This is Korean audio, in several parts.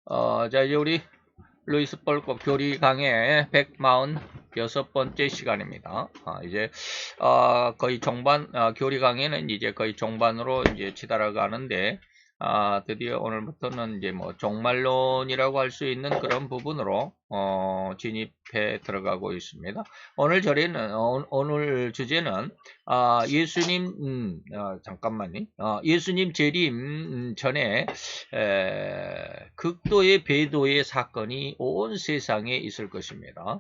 자, 이제 우리 루이스 뻘컵 교리 강의 146번째 시간입니다. 이제, 거의 종반, 교리 강의는 이제 거의 종반으로 이제 치달아가는데, 드디어 오늘부터는 이제 뭐 종말론이라고 할 수 있는 그런 부분으로, 진입해 들어가고 있습니다. 오늘 오늘 주제는, 예수님, 잠깐만요. 예수님 재림 전에, 극도의 배도의 사건이 온 세상에 있을 것입니다.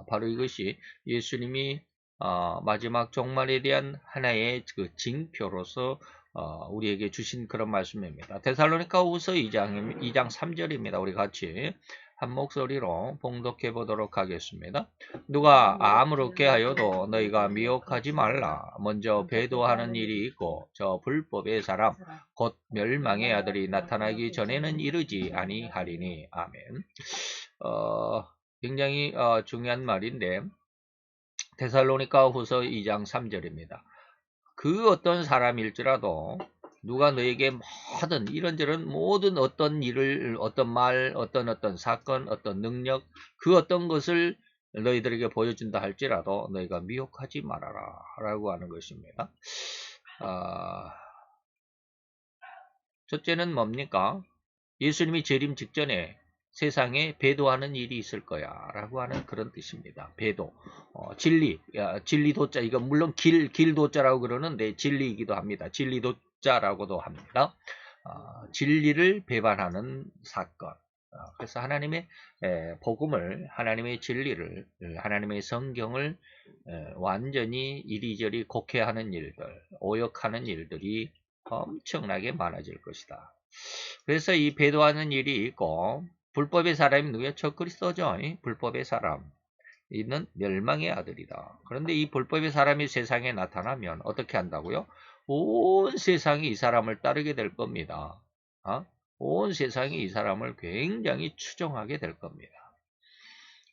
바로 이것이 예수님이 마지막 종말에 대한 하나의 그 징표로서 우리에게 주신 그런 말씀입니다. 데살로니가후서 2장 3절입니다. 우리 같이 한 목소리로 봉독해 보도록 하겠습니다. 누가 아무렇게 하여도 너희가 미혹하지 말라. 먼저 배도하는 일이 있고 저 불법의 사람 곧 멸망의 아들이 나타나기 전에는 이르지 아니하리니. 아멘. 굉장히 중요한 말인데 데살로니가후서 2장 3절입니다. 그 어떤 사람일지라도 누가 너에게 모든 이런저런 모든 어떤 일을 어떤 말 어떤 사건 어떤 능력 그 어떤 것을 너희들에게 보여준다 할지라도 너희가 미혹하지 말아라 라고 하는 것입니다. 첫째는 뭡니까? 예수님이 재림 직전에 세상에 배도하는 일이 있을 거야 라고 하는 그런 뜻입니다. 배도, 진리도자, 이거 물론 길도자라고 그러는데 진리이기도 합니다. 진리도자라고도 합니다. 진리를 배반하는 사건. 그래서 하나님의 복음을, 하나님의 진리를, 하나님의 성경을 완전히 이리저리 곡해하는 일들, 오역하는 일들이 엄청나게 많아질 것이다. 그래서 이 배도하는 일이 있고 불법의 사람이 누구야? 적그리스도죠. 불법의 사람. 이는 멸망의 아들이다. 그런데 이 불법의 사람이 세상에 나타나면 어떻게 한다고요? 온 세상이 이 사람을 따르게 될 겁니다. 온 세상이 이 사람을 굉장히 추종하게 될 겁니다.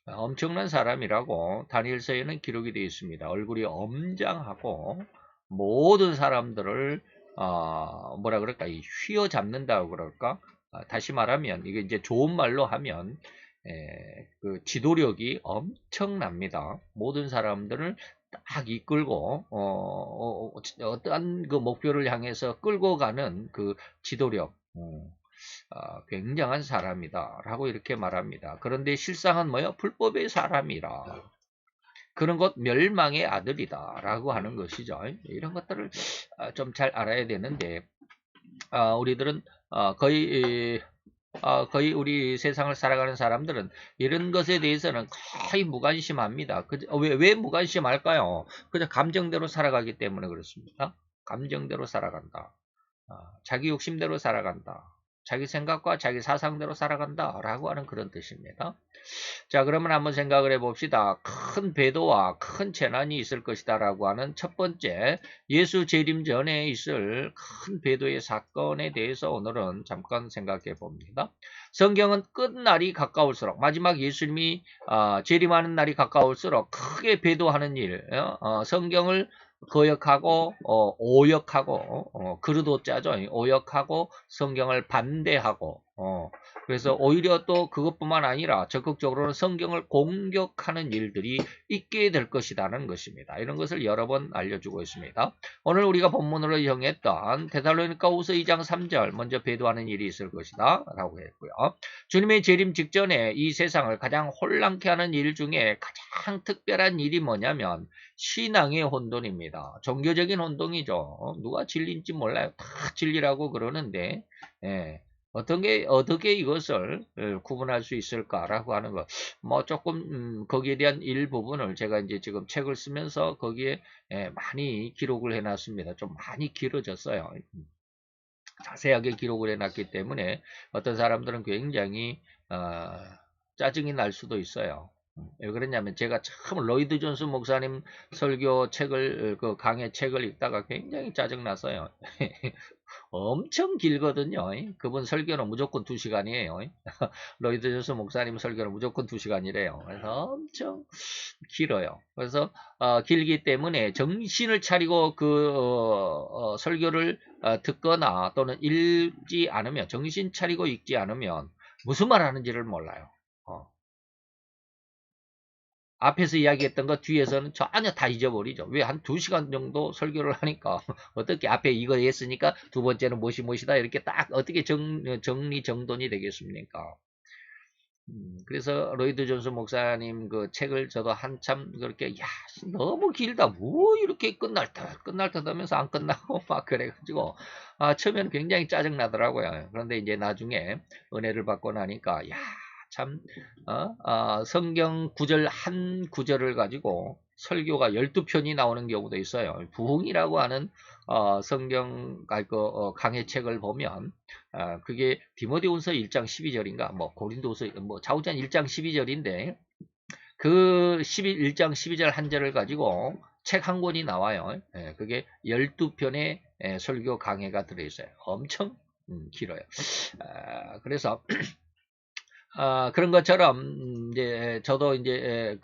엄청난 사람이라고 다니엘서에는 기록이 되어 있습니다. 얼굴이 엄장하고 모든 사람들을 뭐라 그럴까, 휘어잡는다고 그럴까? 다시 말하면 이게 이제 좋은 말로 하면 그 지도력이 엄청납니다. 모든 사람들을 딱 이끌고 어떠한 그 목표를 향해서 끌고 가는 그 지도력. 굉장한 사람이다 라고 이렇게 말합니다. 그런데 실상은 뭐예요? 불법의 사람이라. 그런 것 멸망의 아들이다 라고 하는 것이죠. 이런 것들을 좀 잘 알아야 되는데 우리들은 거의 우리 세상을 살아가는 사람들은 이런 것에 대해서는 거의 무관심합니다. 왜 무관심할까요? 그냥 감정대로 살아가기 때문에 그렇습니다. 감정대로 살아간다. 자기 욕심대로 살아간다. 자기 생각과 자기 사상대로 살아간다 라고 하는 그런 뜻입니다. 자, 그러면 한번 생각을 해봅시다. 큰 배도와 큰 재난이 있을 것이다 라고 하는 첫 번째 예수 재림 전에 있을 큰 배도의 사건에 대해서 오늘은 잠깐 생각해 봅니다. 성경은 끝날이 가까울수록 마지막 예수님이 재림하는 날이 가까울수록 크게 배도하는 일, 성경을 거역하고 오역하고 그릇도 짜죠. 오역하고 성경을 반대하고 그래서 오히려 또 그것뿐만 아니라 적극적으로는 성경을 공격하는 일들이 있게 될 것이라는 것입니다. 이런 것을 여러 번 알려주고 있습니다. 오늘 우리가 본문으로 정했던 데살로니가후서 2장 3절 먼저 배도하는 일이 있을 것이다 라고 했고요. 주님의 재림 직전에 이 세상을 가장 혼란케 하는 일 중에 가장 특별한 일이 뭐냐면 신앙의 혼돈입니다. 종교적인 혼돈이죠. 누가 진리인지 몰라요. 다 진리라고 그러는데 어떻게 이것을 구분할 수 있을까라고 하는 것. 뭐 조금 거기에 대한 일부분을 제가 이제 지금 책을 쓰면서 거기에 많이 기록을 해놨습니다. 좀 많이 길어졌어요. 자세하게 기록을 해놨기 때문에 어떤 사람들은 굉장히 짜증이 날 수도 있어요. 왜 그러냐면 제가 참 로이드 존스 목사님 설교 책을 그 강의 책을 읽다가 굉장히 짜증났어요. 엄청 길거든요. 그분 설교는 무조건 2시간이에요. 로이드 존스 목사님 설교는 무조건 2시간이래요. 그래서 엄청 길어요. 그래서 길기 때문에 정신을 차리고 그 설교를 듣거나 또는 읽지 않으면 정신 차리고 읽지 않으면 무슨 말 하는지를 몰라요. 앞에서 이야기했던 거 뒤에서는 전혀 다 잊어버리죠. 왜 한 2시간 정도 설교를 하니까 어떻게 앞에 이거 했으니까 두 번째는 무엇이다 이렇게 딱 어떻게 정리정돈이 되겠습니까? 그래서 로이드 존스 목사님 그 책을 저도 한참 그렇게 야 너무 길다 뭐 이렇게 끝날 듯 하면서 안 끝나고 막 그래가지고 처음에는 굉장히 짜증나더라고요. 그런데 이제 나중에 은혜를 받고 나니까 야 참 성경 구절 한 구절을 가지고 설교가 12편이 나오는 경우도 있어요. 부흥이라고 하는 성경 강해책을 보면 그게 디모데후서 1장 12절인가 뭐 고린도후서 뭐 좌우간 1장 12절인데 그 1장 12절 한 절을 가지고 책 한 권이 나와요. 그게 12편의 설교 강해가 들어있어요. 엄청 길어요. 그래서 그런 것처럼 이제 저도 이제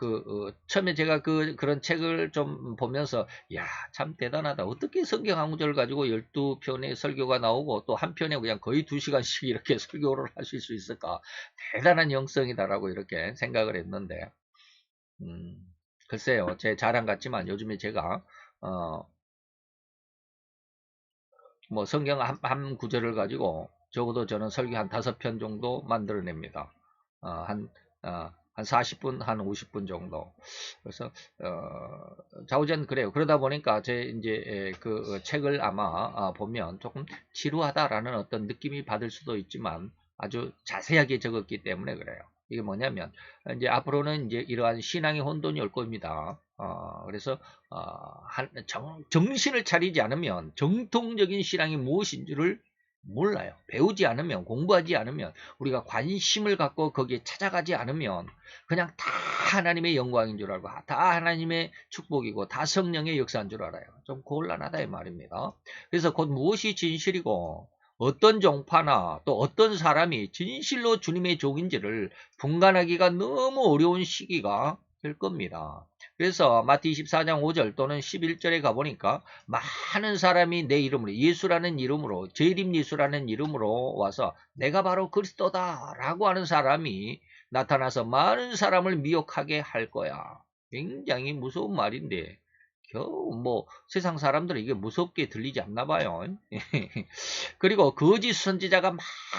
처음에 제가 그런 책을 좀 보면서 야 참 대단하다. 어떻게 성경 한 구절 가지고 12편의 설교가 나오고 또 한 편에 그냥 거의 2시간씩 이렇게 설교를 하실 수 있을까? 대단한 영성이다라고 이렇게 생각을 했는데 글쎄요. 제 자랑 같지만 요즘에 제가 뭐 성경 한 구절을 가지고 적어도 저는 설교 한 5편 정도 만들어냅니다. 한 40분, 한 50분 정도. 그래서, 좌우전 그래요. 그러다 보니까 이제 그 책을 아마 보면 조금 지루하다라는 어떤 느낌이 받을 수도 있지만 아주 자세하게 적었기 때문에 그래요. 이게 뭐냐면, 이제 앞으로는 이제 이러한 신앙의 혼돈이 올 겁니다. 그래서, 정신을 차리지 않으면 정통적인 신앙이 무엇인지를 몰라요. 배우지 않으면, 공부하지 않으면, 우리가 관심을 갖고 거기에 찾아가지 않으면 그냥 다 하나님의 영광인 줄 알고 다 하나님의 축복이고 다 성령의 역사인 줄 알아요. 좀 곤란하다 이 말입니다. 그래서 곧 무엇이 진실이고 어떤 종파나 또 어떤 사람이 진실로 주님의 종인지를 분간하기가 너무 어려운 시기가 될 겁니다. 그래서 마태 24장 5절 또는 11절에 가보니까 많은 사람이 내 이름으로 예수라는 이름으로 재림 예수라는 이름으로 와서 내가 바로 그리스도다 라고 하는 사람이 나타나서 많은 사람을 미혹하게 할 거야. 굉장히 무서운 말인데 겨우 뭐 세상 사람들은 이게 무섭게 들리지 않나 봐요. 그리고 거짓 선지자가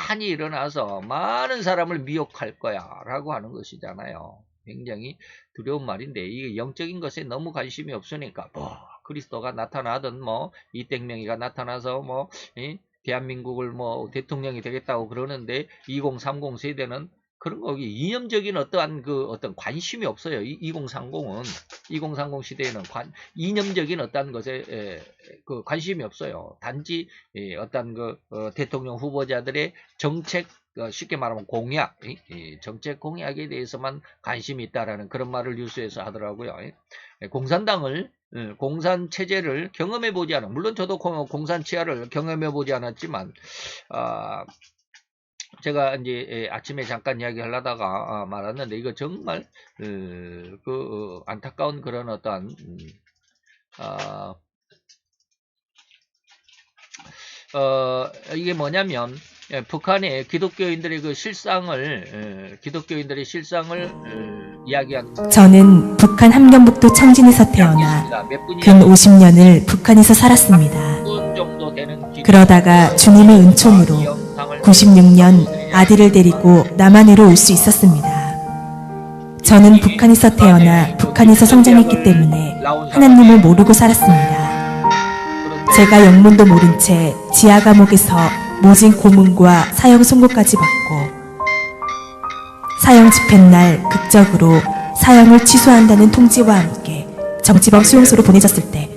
많이 일어나서 많은 사람을 미혹할 거야 라고 하는 것이잖아요. 굉장히 두려운 말인데 이게 영적인 것에 너무 관심이 없으니까 뭐 그리스도가 나타나든 뭐 이땡명이가 나타나서 뭐 대한민국을 뭐 대통령이 되겠다고 그러는데 2030 세대는 그런 거 이념적인 어떠한 어떤 관심이 없어요. 2030 시대에는 이념적인 어떠한 것에 관심이 없어요. 단지 어떤 대통령 후보자들의 정책 쉽게 말하면 공약, 정책 공약에 대해서만 관심이 있다라는 그런 말을 뉴스에서 하더라고요. 공산당을 공산 체제를 경험해 보지 않은 물론 저도 공산 치하를 경험해 보지 않았지만 제가 이제 아침에 잠깐 이야기하려다가 말았는데 이거 정말 안타까운 그런 어떤 이게 뭐냐면 북한의 기독교인들의 기독교인들의 실상을 이야기한. 저는 북한 함경북도 청진에서 태어나 근 50년을 북한에서 살았습니다. 그러다가 주님의 은총으로 96년 아들을 데리고 남한으로 올 수 있었습니다. 저는 북한에서 태어나 북한에서 성장했기 때문에 하나님을 모르고 살았습니다. 제가 영문도 모른 채 지하 감옥에서 모진 고문과 사형 선고까지 받고 사형 집행날 극적으로 사형을 취소한다는 통지와 함께 정치범 수용소로 보내졌을 때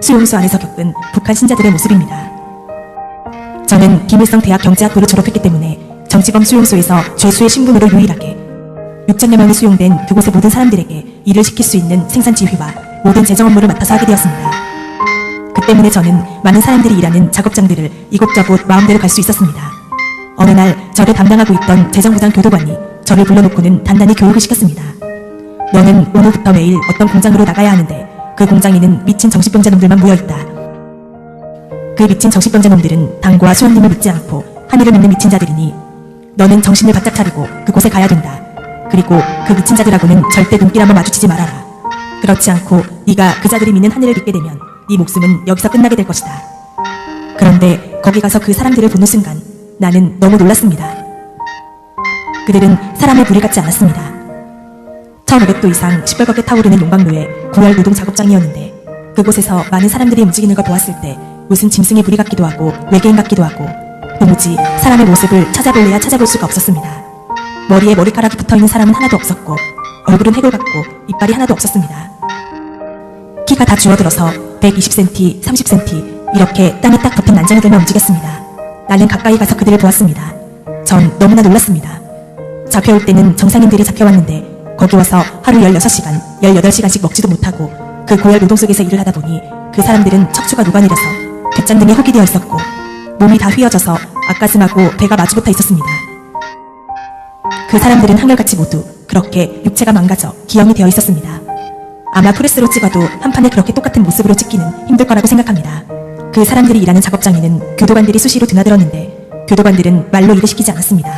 수용소 안에서 겪은 북한 신자들의 모습입니다. 저는 김일성 대학 경제학부를 졸업했기 때문에 정치범 수용소에서 죄수의 신분으로 유일하게 6천여 명이 수용된 그곳의 모든 사람들에게 일을 시킬 수 있는 생산 지휘와 모든 재정 업무를 맡아서 하게 되었습니다. 그 때문에 저는 많은 사람들이 일하는 작업장들을 이곳저곳 마음대로 갈 수 있었습니다. 어느 날 저를 담당하고 있던 재정부장 교도관이 저를 불러놓고는 단단히 교육을 시켰습니다. 너는 오늘부터 매일 어떤 공장으로 나가야 하는데 그 공장에는 미친 정신병자 놈들만 모여있다. 그 미친 정신병자 놈들은 당과 수원님을 믿지 않고 하늘을 믿는 미친 자들이니 너는 정신을 바짝 차리고 그곳에 가야 된다. 그리고 그 미친 자들하고는 절대 눈길 한번 마주치지 말아라. 그렇지 않고 네가 그 자들이 믿는 하늘을 믿게 되면 네 목숨은 여기서 끝나게 될 것이다. 그런데 거기 가서 그 사람들을 보는 순간 나는 너무 놀랐습니다. 그들은 사람의 무리 같지 않았습니다. 1500도 이상 시뻘겋게 타오르는 용광로의 9월 노동 작업장이었는데 그곳에서 많은 사람들이 움직이는 걸 보았을 때 무슨 짐승의 무리 같기도 하고 외계인 같기도 하고 도무지 사람의 모습을 찾아볼래야 찾아볼 수가 없었습니다. 머리에 머리카락이 붙어있는 사람은 하나도 없었고 얼굴은 해골 같고 이빨이 하나도 없었습니다. 키가 다 줄어들어서 120cm, 30cm 이렇게 땀이 딱 붙은 난쟁이들만 움직였습니다. 나는 가까이 가서 그들을 보았습니다. 전 너무나 놀랐습니다. 잡혀올 때는 정상인들이 잡혀왔는데 거기 와서 하루 16시간, 18시간씩 먹지도 못하고 그 고열 노동 속에서 일을 하다 보니 그 사람들은 척추가 녹아내려서 뒷장등에 흙이 되어 있었고 몸이 다 휘어져서 앞가슴하고 배가 마주붙어 있었습니다. 그 사람들은 한결같이 모두 그렇게 육체가 망가져 기형이 되어 있었습니다. 아마 프레스로 찍어도 한 판에 그렇게 똑같은 모습으로 찍기는 힘들 거라고 생각합니다. 그 사람들이 일하는 작업장에는 교도관들이 수시로 드나들었는데 교도관들은 말로 일을 시키지 않았습니다.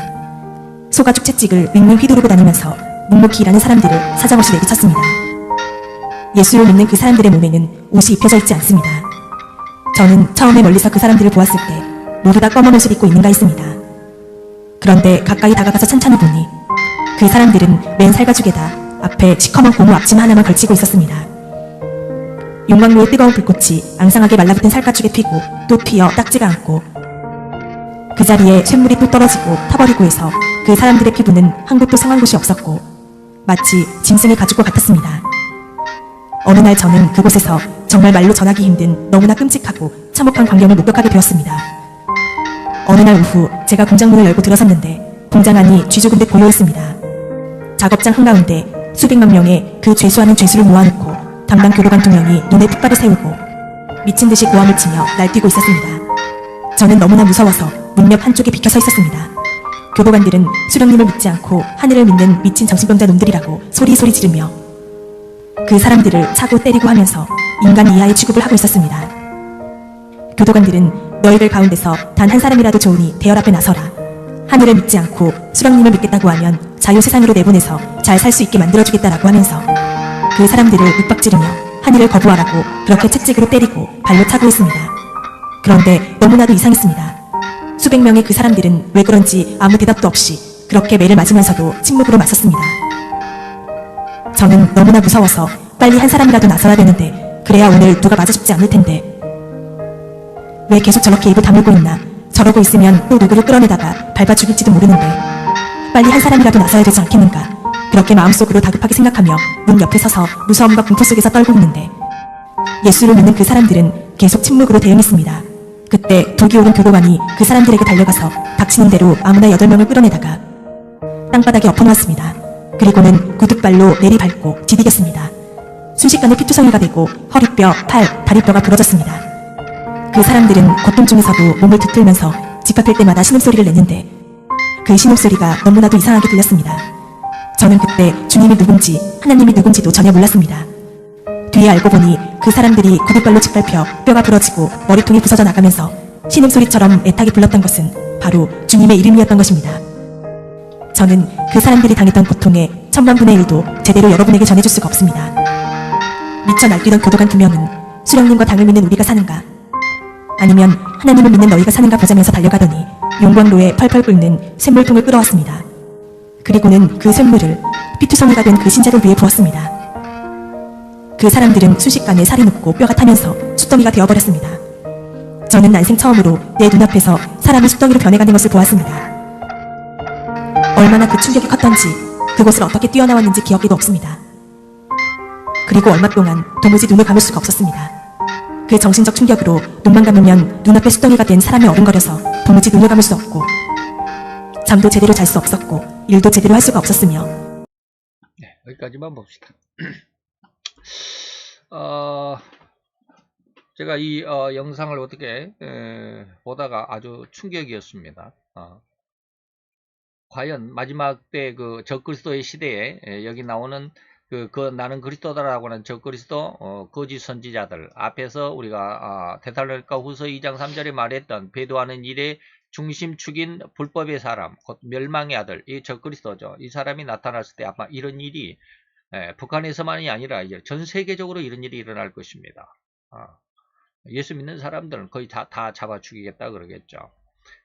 소가죽 채찍을 윙윙 휘두르고 다니면서 묵묵히 일하는 사람들을 사정없이 내비쳤습니다. 예수를 믿는 그 사람들의 몸에는 옷이 입혀져 있지 않습니다. 저는 처음에 멀리서 그 사람들을 보았을 때 모두 다 검은 옷을 입고 있는가 했습니다. 그런데 가까이 다가가서 천천히 보니 그 사람들은 맨 살가죽에다 앞에 시커먼 고무 앞치마 하나만 걸치고 있었습니다. 용광로의 뜨거운 불꽃이 앙상하게 말라붙은 살가죽에 피고 또 피어 딱지가 않고 그 자리에 쇳물이 또 떨어지고 타버리고 해서 그 사람들의 피부는 한 곳도 상한 곳이 없었고 마치 짐승의 가죽과 같았습니다. 어느 날 저는 그곳에서 정말 말로 전하기 힘든 너무나 끔찍하고 참혹한 광경을 목격하게 되었습니다. 어느 날 오후 제가 공장문을 열고 들어섰는데 공장 안이 쥐죽은 듯 고요했습니다. 작업장 한가운데 수백만 명의 그 죄수하는 죄수를 모아놓고 담당 교도관 2명이 눈에 핏발을 세우고 미친 듯이 고함을 치며 날뛰고 있었습니다. 저는 너무나 무서워서 문옆 한쪽에 비켜 서 있었습니다. 교도관들은 수령님을 믿지 않고 하늘을 믿는 미친 정신병자 놈들이라고 소리소리 지르며 그 사람들을 차고 때리고 하면서 인간 이하의 취급을 하고 있었습니다. 교도관들은 너희들 가운데서 단 한 사람이라도 좋으니 대열 앞에 나서라. 하늘을 믿지 않고 수령님을 믿겠다고 하면 자유 세상으로 내보내서 잘 살 수 있게 만들어주겠다라고 하면서 그 사람들을 윽박지르며 하늘을 거부하라고 그렇게 채찍으로 때리고 발로 차고 있습니다. 그런데 너무나도 이상했습니다. 수백 명의 그 사람들은 왜 그런지 아무 대답도 없이 그렇게 매를 맞으면서도 침묵으로 맞섰습니다. 저는 너무나 무서워서 빨리 한 사람이라도 나서야 되는데 그래야 오늘 누가 맞아 죽지 않을 텐데 왜 계속 저렇게 입을 다물고 있나. 저러고 있으면 또 누구를 끌어내다가 밟아 죽일지도 모르는데 빨리 한 사람이라도 나서야 되지 않겠는가. 그렇게 마음속으로 다급하게 생각하며 문 옆에 서서 무서움과 공포 속에서 떨고 있는데 예수를 믿는 그 사람들은 계속 침묵으로 대응했습니다. 그때 독이 오른 교도관이 그 사람들에게 달려가서 닥치는 대로 아무나 8명을 끌어내다가 땅바닥에 엎어놓았습니다. 그리고는 구둣발로 내리밟고 디디겼습니다. 순식간에 피투성이가 되고 허리뼈, 팔, 다리뼈가 부러졌습니다. 그 사람들은 고통 중에서도 몸을 뒤틀면서 짓밟힐 때마다 신음소리를 냈는데 그 신음소리가 너무나도 이상하게 들렸습니다. 저는 그때 주님이 누군지 하나님이 누군지도 전혀 몰랐습니다. 뒤에 알고 보니 그 사람들이 구둣발로 짓밟혀 뼈가 부러지고 머리통이 부서져 나가면서 신음소리처럼 애타게 불렀던 것은 바로 주님의 이름이었던 것입니다. 저는 그 사람들이 당했던 고통의 1000만분의 1도 제대로 여러분에게 전해줄 수가 없습니다. 미쳐 날뛰던 교도관 2명은 수령님과 당을 믿는 우리가 사는가 아니면 하나님을 믿는 너희가 사는가 보자면서 달려가더니 용광로에 펄펄 끓는 샘물통을 끌어왔습니다. 그리고는 그 샘물을 피투성이가 된 그 신자들 위에 부었습니다. 그 사람들은 순식간에 살이 녹고 뼈가 타면서 숫덩이가 되어버렸습니다. 저는 난생 처음으로 내 눈앞에서 사람이 숫덩이로 변해가는 것을 보았습니다. 얼마나 그 충격이 컸던지 그곳을 어떻게 뛰어나왔는지 기억에도 없습니다. 그리고 얼마 동안 도무지 눈을 감을 수가 없었습니다. 그 정신적 충격으로 눈만 감으면 눈앞에 숫덩이가 된 사람이 어른거려서 도무지 눈을 감을 수 없고 잠도 제대로 잘 수 없었고 일도 제대로 할 수가 없었으며 네, 여기까지만 봅시다. 제가 이 영상을 어떻게 보다가 아주 충격이었습니다. 과연 마지막 때 그 적그리스도의 시대에 여기 나오는 나는 그리스도다라고 하는 적그리스도 거짓 선지자들 앞에서 우리가 데살로니가 후서 2장 3절에 말했던 배도하는 일에 중심축인 불법의 사람, 곧 멸망의 아들, 이 적그리스도죠. 이 사람이 나타났을 때 아마 이런 일이 북한에서만이 아니라 이제 전 세계적으로 이런 일이 일어날 것입니다. 예수 믿는 사람들은 거의 다 잡아 죽이겠다 그러겠죠.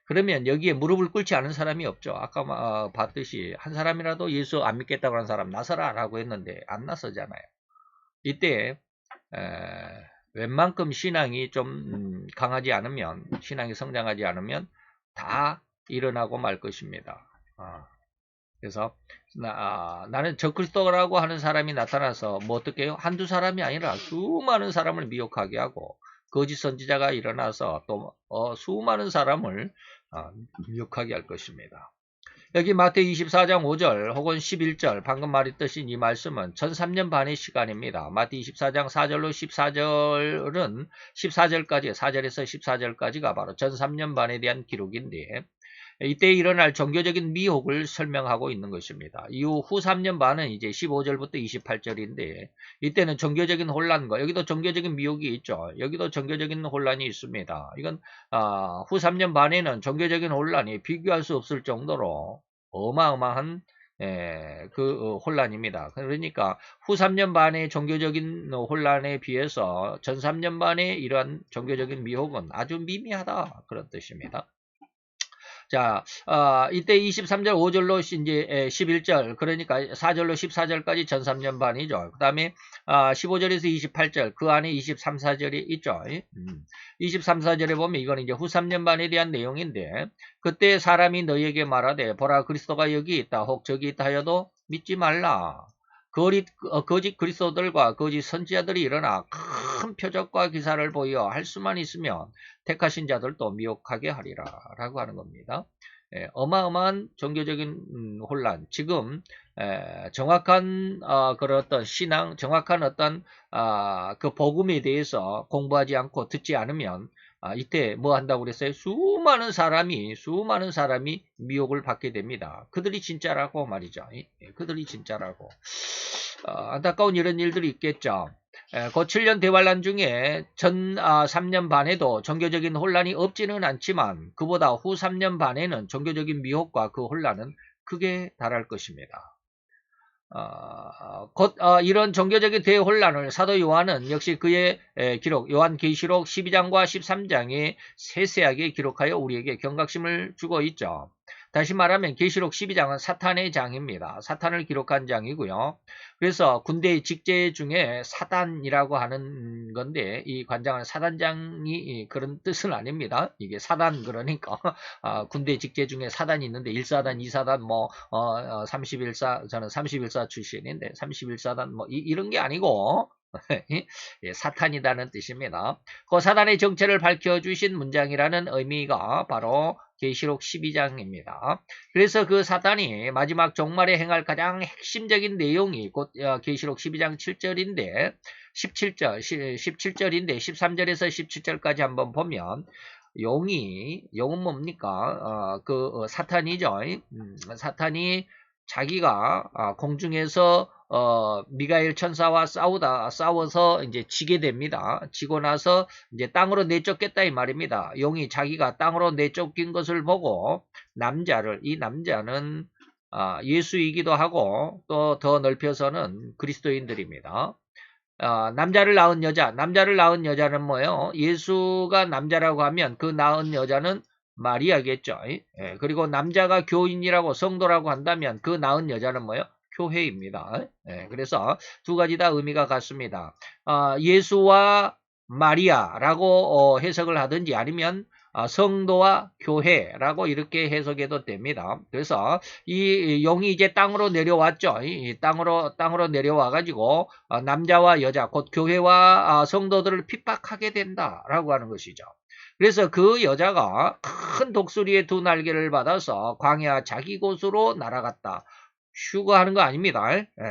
그러면 여기에 무릎을 꿇지 않은 사람이 없죠. 아까 봤듯이 한 사람이라도 예수 안 믿겠다고 하는 사람 나서라 라고 했는데 안 나서잖아요. 이때 웬만큼 신앙이 좀 강하지 않으면, 신앙이 성장하지 않으면 다 일어나고 말 것입니다. 그래서 나는 적그리스도라고 하는 사람이 나타나서 뭐 어떻게 해요? 한두 사람이 아니라 수많은 사람을 미혹하게 하고 거짓 선지자가 일어나서 또 수많은 사람을 미혹하게 할 것입니다. 여기 마태복음 24장 5절 혹은 11절 방금 말했듯이 이 말씀은 1003년 반의 시간입니다. 마태복음 24장 4절로 14절은 14절까지 4절에서 14절까지가 바로 1003년 반에 대한 기록인데 이때 일어날 종교적인 미혹을 설명하고 있는 것입니다. 이후 후 3년 반은 이제 15절부터 28절인데 이때는 종교적인 혼란과 여기도 종교적인 미혹이 있죠. 여기도 종교적인 혼란이 있습니다. 이건 후 3년 반에는 종교적인 혼란이 비교할 수 없을 정도로 어마어마한 그 혼란입니다. 그러니까 후 3년 반의 종교적인 혼란에 비해서 전 3년 반의 이러한 종교적인 미혹은 아주 미미하다 그런 뜻입니다. 자, 이때 23절 5절로 이제 11절, 그러니까 4절로 14절까지 전 3년 반이죠. 그 다음에 15절에서 28절, 그 안에 23, 4절이 있죠. 23, 4절에 보면 이건 이제 후 3년 반에 대한 내용인데, 그때 사람이 너희에게 말하되, 보라 그리스도가 여기 있다, 혹 저기 있다 하여도 믿지 말라. 거짓 그리스도들과 거짓 선지자들이 일어나 큰 표적과 기사를 보여 할 수만 있으면 택하신 자들도 미혹하게 하리라 라고 하는 겁니다. 어마어마한 종교적인 혼란, 지금 정확한 그런 어떤 신앙, 정확한 어떤 그 복음에 대해서 공부하지 않고 듣지 않으면 이때 뭐 한다고 그랬어요? 수많은 사람이 미혹을 받게 됩니다. 그들이 진짜라고 말이죠. 그들이 진짜라고. 안타까운 이런 일들이 있겠죠. 그 7년 대환란 중에 전 3년 반에도 종교적인 혼란이 없지는 않지만 그보다 후 3년 반에는 종교적인 미혹과 그 혼란은 크게 달할 것입니다. 곧 이런 종교적인 대혼란을 사도 요한은 역시 그의 기록 요한계시록 12장과 13장에 세세하게 기록하여 우리에게 경각심을 주고 있죠. 다시 말하면 계시록 12장은 사탄의 장입니다. 사탄을 기록한 장이고요. 그래서 군대 직제 중에 사단이라고 하는 건데 이 관장은 사단장이 그런 뜻은 아닙니다. 이게 사단 그러니까 군대 직제 중에 사단이 있는데 1사단, 2사단 뭐 31사 저는 31사 출신인데 31사단 뭐 이런 게 아니고 예, 사탄이라는 뜻입니다. 그 사단의 정체를 밝혀주신 문장이라는 의미가 바로 계시록 12장입니다. 그래서 그 사단이 마지막 종말에 행할 가장 핵심적인 내용이 곧 계시록 12장 7절인데 17절인데 13절에서 17절까지 한번 보면 용은 뭡니까? 사탄이죠. 사탄이 자기가 공중에서 미가엘 천사와 싸워서 이제 지게 됩니다. 지고 나서 이제 땅으로 내쫓겠다 이 말입니다. 용이 자기가 땅으로 내쫓긴 것을 보고 이 남자는 예수이기도 하고 또 더 넓혀서는 그리스도인들입니다. 남자를 낳은 여자는 뭐예요? 예수가 남자라고 하면 그 낳은 여자는 마리아겠죠. 그리고 남자가 교인이라고 성도라고 한다면 그 낳은 여자는 뭐예요? 교회입니다. 그래서 두 가지 다 의미가 같습니다. 예수와 마리아라고 해석을 하든지 아니면 성도와 교회라고 이렇게 해석해도 됩니다. 그래서 이 용이 이제 땅으로 내려왔죠. 땅으로 내려와 가지고 남자와 여자 곧 교회와 성도들을 핍박하게 된다라고 하는 것이죠. 그래서 그 여자가 큰 독수리의 두 날개를 받아서 광야 자기 곳으로 날아갔다. 휴거하는 거 아닙니다.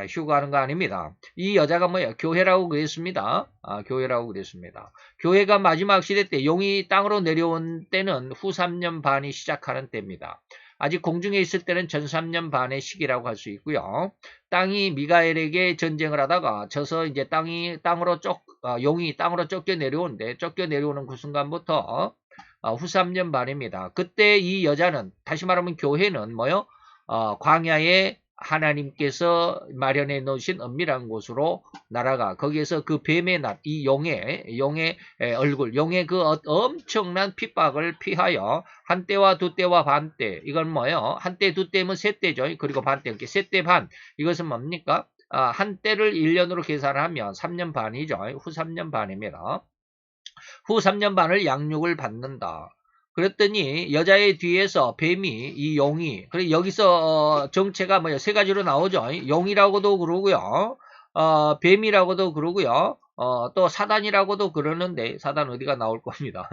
휴거하는 거 아닙니다. 이 여자가 뭐예요? 교회라고 그랬습니다. 교회라고 그랬습니다. 교회가 마지막 시대 때 용이 땅으로 내려온 때는 후 3년 반이 시작하는 때입니다. 아직 공중에 있을 때는 전 3년 반의 시기라고 할 수 있고요. 땅이 미가엘에게 전쟁을 하다가 져서 이제 용이 땅으로 쫓겨 내려오는데 쫓겨 내려오는 그 순간부터 후 3년 반입니다. 그때 이 여자는 다시 말하면 교회는 뭐요? 광야에 하나님께서 마련해 놓으신 은밀한 곳으로 날아가 거기에서 그 뱀의 이 용의 얼굴, 용의 그 엄청난 핍박을 피하여 한 때와 두 때와 반 때, 이건 뭐예요? 한 때, 두 때면 세 때죠. 그리고 반 때, 이렇게 세 때 반. 이것은 뭡니까? 한 때를 1년으로 계산하면 3년 반이죠. 후 3년 반입니다. 후 3년 반을 양육을 받는다. 그랬더니 여자의 뒤에서 뱀이, 이 용이, 그리고 여기서 정체가 뭐예요? 세 가지로 나오죠. 용이라고도 그러고요. 뱀이라고도 그러고요. 또 사단이라고도 그러는데 사단 어디가 나올 겁니다.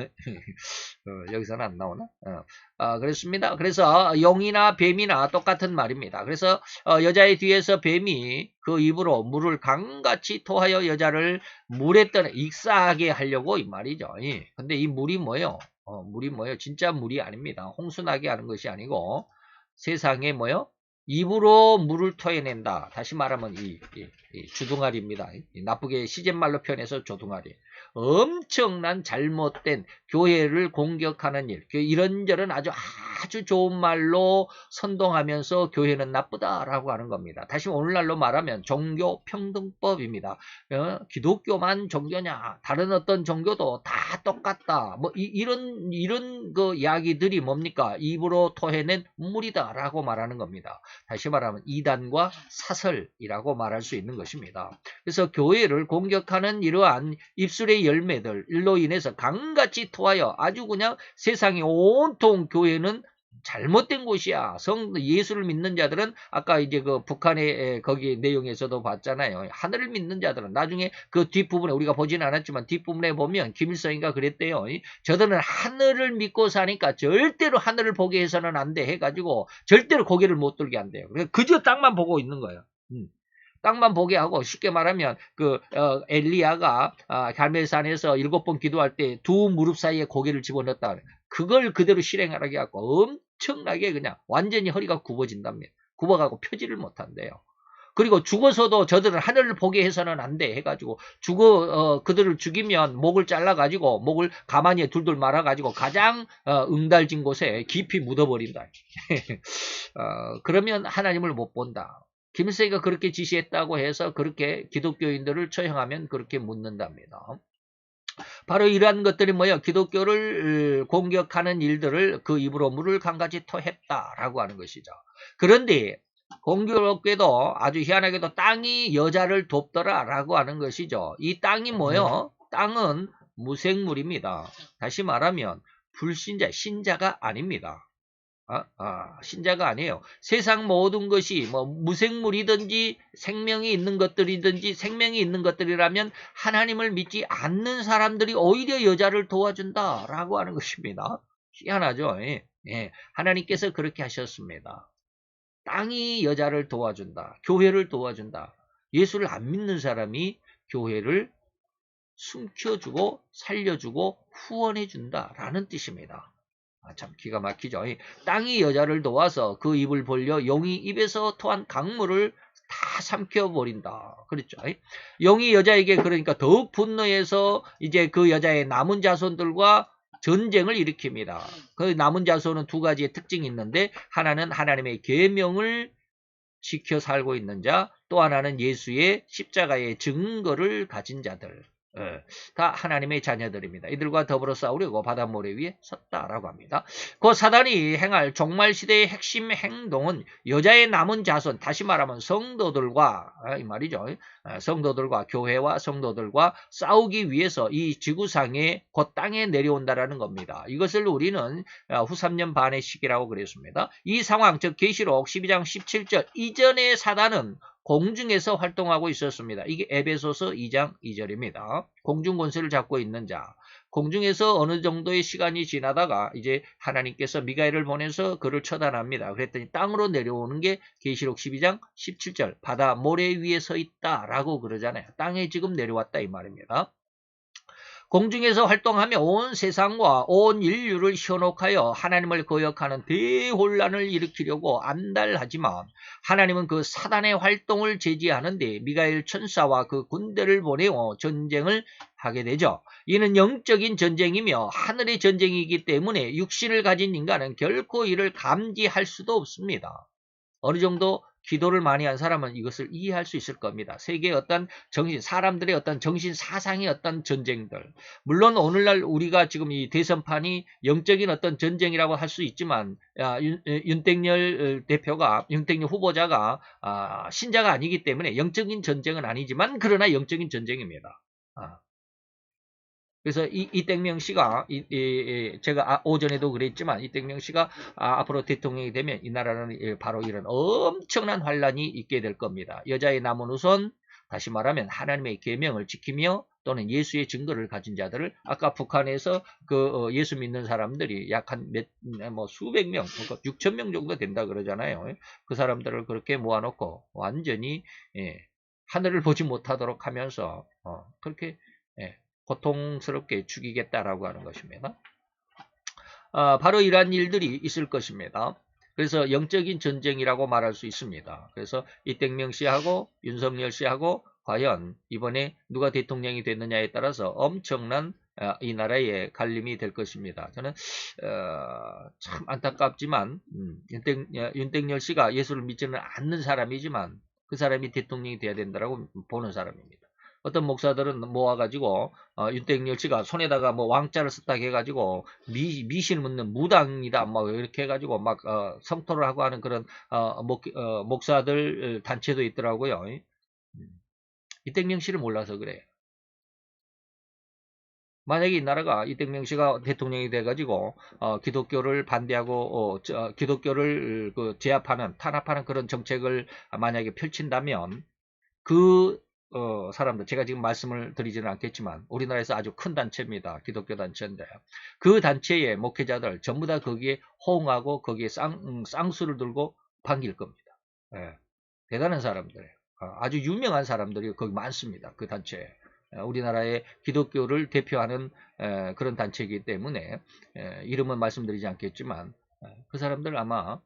여기서는 안 나오나? 그렇습니다. 그래서 용이나 뱀이나 똑같은 말입니다. 그래서 여자의 뒤에서 뱀이 그 입으로 물을 강같이 토하여 여자를 물에 떠내 익사하게 하려고 이 말이죠. 근데 이 물이 뭐예요? 물이 뭐예요? 진짜 물이 아닙니다. 홍수나게 하는 것이 아니고 세상에 뭐예요? 입으로 물을 토해낸다. 다시 말하면 이 주둥아리입니다. 나쁘게 시쳇말로 표현해서 조둥아리. 엄청난 잘못된 교회를 공격하는 일, 이런저런 아주 좋은 말로 선동하면서 교회는 나쁘다라고 하는 겁니다. 다시 오늘날로 말하면 종교평등법입니다. 기독교만 종교냐? 다른 어떤 종교도 다 똑같다. 뭐 이런 그 이야기들이 뭡니까? 입으로 토해낸 물이다라고 말하는 겁니다. 다시 말하면 이단과 사설이라고 말할 수 있는 것입니다. 그래서 교회를 공격하는 이러한 입술의 열매들로 인해서 강같이 토하여 아주 그냥 세상에 온통 교회는 잘못된 곳이야. 예수를 믿는 자들은 아까 이제 그 북한의 거기 내용에서도 봤잖아요. 하늘을 믿는 자들은 나중에 그 뒷부분에 우리가 보지는 않았지만 뒷부분에 보면 김일성인가 그랬대요. 저들은 하늘을 믿고 사니까 절대로 하늘을 보게 해서는 안 돼 해가지고 절대로 고개를 못 들게 한대요. 그저 땅만 보고 있는 거예요. 땅만 보게 하고 쉽게 말하면 그 엘리야가 갈멜산에서 7번 기도할 때 두 무릎 사이에 고개를 집어넣었다. 그걸 그대로 실행하라고 해갖고 엄청나게 그냥 완전히 허리가 굽어진답니다. 굽어가고 펴지를 못한대요. 그리고 죽어서도 저들은 하늘을 보게 해서는 안 돼 해가지고 그들을 죽이면 목을 잘라가지고 목을 가만히 둘둘 말아가지고 가장 응달진 곳에 깊이 묻어버린다. 그러면 하나님을 못 본다. 김일성이가 그렇게 지시했다고 해서 그렇게 기독교인들을 처형하면 그렇게 묻는답니다. 바로 이러한 것들이 뭐예요? 기독교를 공격하는 일들을 그 입으로 물을 강같이 토했다라고 하는 것이죠. 그런데 공교롭게도 아주 희한하게도 땅이 여자를 돕더라라고 하는 것이죠. 이 땅이 뭐예요? 땅은 무생물입니다. 다시 말하면 불신자, 신자가 아닙니다. 신자가 아니에요. 세상 모든 것이 뭐 무생물이든지 생명이 있는 것들이든지 생명이 있는 것들이라면 하나님을 믿지 않는 사람들이 오히려 여자를 도와준다라고 하는 것입니다. 희한하죠. 예. 하나님께서 그렇게 하셨습니다. 땅이 여자를 도와준다. 교회를 도와준다. 예수를 안 믿는 사람이 교회를 숨겨주고 살려주고 후원해준다라는 뜻입니다. 참 기가 막히죠. 땅이 여자를 도와서 그 입을 벌려 용이 입에서 토한 강물을 다 삼켜버린다. 그렇죠. 용이 여자에게 그러니까 더욱 분노해서 이제 그 여자의 남은 자손들과 전쟁을 일으킵니다. 그 남은 자손은 두 가지의 특징이 있는데 하나는 하나님의 계명을 지켜 살고 있는 자, 또 하나는 예수의 십자가의 증거를 가진 자들. 다 하나님의 자녀들입니다. 이들과 더불어 싸우려고 바다 모래 위에 섰다라고 합니다. 그 사단이 행할 종말시대의 핵심 행동은 여자의 남은 자손, 다시 말하면 성도들과 이 말이죠. 성도들과 교회와 성도들과 싸우기 위해서 이 지구상에 곧 땅에 내려온다라는 겁니다. 이것을 우리는 후 3년 반의 시기라고 그랬습니다. 이 상황, 즉 계시록 12장 17절 이전의 사단은 공중에서 활동하고 있었습니다. 이게 에베소서 2장 2절입니다. 공중 권세를 잡고 있는 자. 공중에서 어느 정도의 시간이 지나다가 이제 하나님께서 미가엘을 보내서 그를 처단합니다. 그랬더니 땅으로 내려오는 게 계시록 12장 17절 바다 모래 위에 서 있다라고 그러잖아요. 땅에 지금 내려왔다 이 말입니다. 공중에서 활동하며 온 세상과 온 인류를 현혹하여 하나님을 거역하는 대혼란을 일으키려고 안달하지만 하나님은 그 사단의 활동을 제지하는데 미가엘 천사와 그 군대를 보내어 전쟁을 하게 되죠. 이는 영적인 전쟁이며 하늘의 전쟁이기 때문에 육신을 가진 인간은 결코 이를 감지할 수도 없습니다. 어느 정도 기도를 많이 한 사람은 이것을 이해할 수 있을 겁니다. 세계의 어떤 사람들의 어떤 정신 사상의 어떤 전쟁들. 물론 오늘날 우리가 지금 이 대선판이 영적인 어떤 전쟁이라고 할 수 있지만, 윤석열 대표가, 윤석열 후보자가, 신자가 아니기 때문에 영적인 전쟁은 아니지만, 그러나 영적인 전쟁입니다. 그래서 이땡명 씨가 제가 오전에도 그랬지만 이땡명 씨가 앞으로 대통령이 되면 이 나라는 바로 이런 엄청난 환란이 있게 될 겁니다. 여자의 남은 우선 다시 말하면 하나님의 계명을 지키며 또는 예수의 증거를 가진 자들을 아까 북한에서 그 예수 믿는 사람들이 약 한 수백 명, 6천 명 정도 된다 그러잖아요. 그 사람들을 그렇게 모아놓고 완전히 하늘을 보지 못하도록 하면서 그렇게 고통스럽게 죽이겠다라고 하는 것입니다. 바로 이러한 일들이 있을 것입니다. 그래서 영적인 전쟁이라고 말할 수 있습니다. 그래서 이땡명 씨하고 윤석열 씨하고 과연 이번에 누가 대통령이 됐느냐에 따라서 엄청난 이 나라의 갈림이 될 것입니다. 저는 참 안타깝지만 윤석열 씨가 예수를 믿지는 않는 사람이지만 그 사람이 대통령이 돼야 된다고 보는 사람입니다. 어떤 목사들은 모아가지고 윤석열 씨가 손에다가 뭐 왕자를 썼다 해가지고 미신 묻는 무당이다 뭐 이렇게 해가지고 막 성토를 하고 하는 그런 목사들 단체도 있더라고요. 윤석열 씨를 몰라서 그래요. 만약에 이 나라가 이땡명 씨가 대통령이 돼가지고 기독교를 반대하고 기독교를 제압하는 탄압하는 그런 정책을 만약에 펼친다면 그 사람들 제가 지금 말씀을 드리지는 않겠지만 우리나라에서 아주 큰 단체입니다. 기독교 단체인데 그 단체의 목회자들 전부 다 거기에 호응하고 거기에 쌍수를 들고 반길 겁니다. 대단한 사람들이에요. 아주 유명한 사람들이 거기 많습니다. 그 단체에. 우리나라의 기독교를 대표하는 그런 단체이기 때문에 이름은 말씀드리지 않겠지만 그 사람들 아마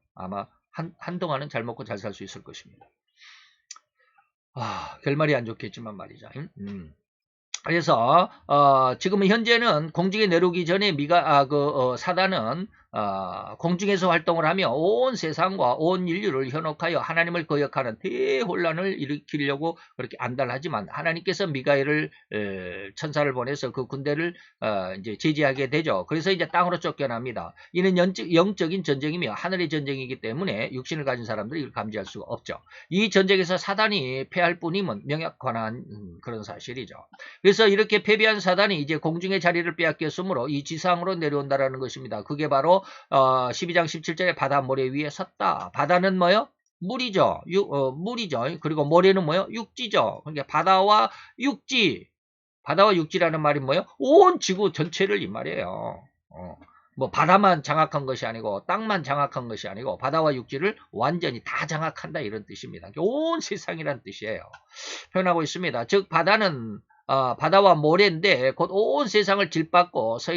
한동안은 잘 먹고 잘 살 수 있을 것입니다. 결말이 안 좋겠지만 말이죠. 그래서 지금 현재는 공중에 내려오기 전에 사단은 공중에서 활동을 하며 온 세상과 온 인류를 현혹하여 하나님을 거역하는 대혼란을 일으키려고 그렇게 안달하지만 하나님께서 미가엘을 천사를 보내서 그 군대를 이제 제지하게 되죠. 그래서 이제 땅으로 쫓겨납니다. 이는 영적인 전쟁이며 하늘의 전쟁이기 때문에 육신을 가진 사람들이 이걸 감지할 수가 없죠. 이 전쟁에서 사단이 패할 뿐임은 명약관한 그런 사실이죠. 그래서 이렇게 패배한 사단이 이제 공중의 자리를 빼앗겼으므로 이 지상으로 내려온다라는 것입니다. 그게 바로 12장 17절에 바다 모래 위에 섰다. 바다는 뭐요? 물이죠. 물이죠. 그리고 모래는 뭐요? 육지죠. 그러니까 바다와 육지라는 말이 뭐요? 온 지구 전체를 이 말이에요. 뭐 바다만 장악한 것이 아니고 땅만 장악한 것이 아니고 바다와 육지를 완전히 다 장악한다 이런 뜻입니다. 온 세상이란 뜻이에요. 표현하고 있습니다. 즉 바다는 바다와 모래인데 곧 온 세상을 짓밟고 서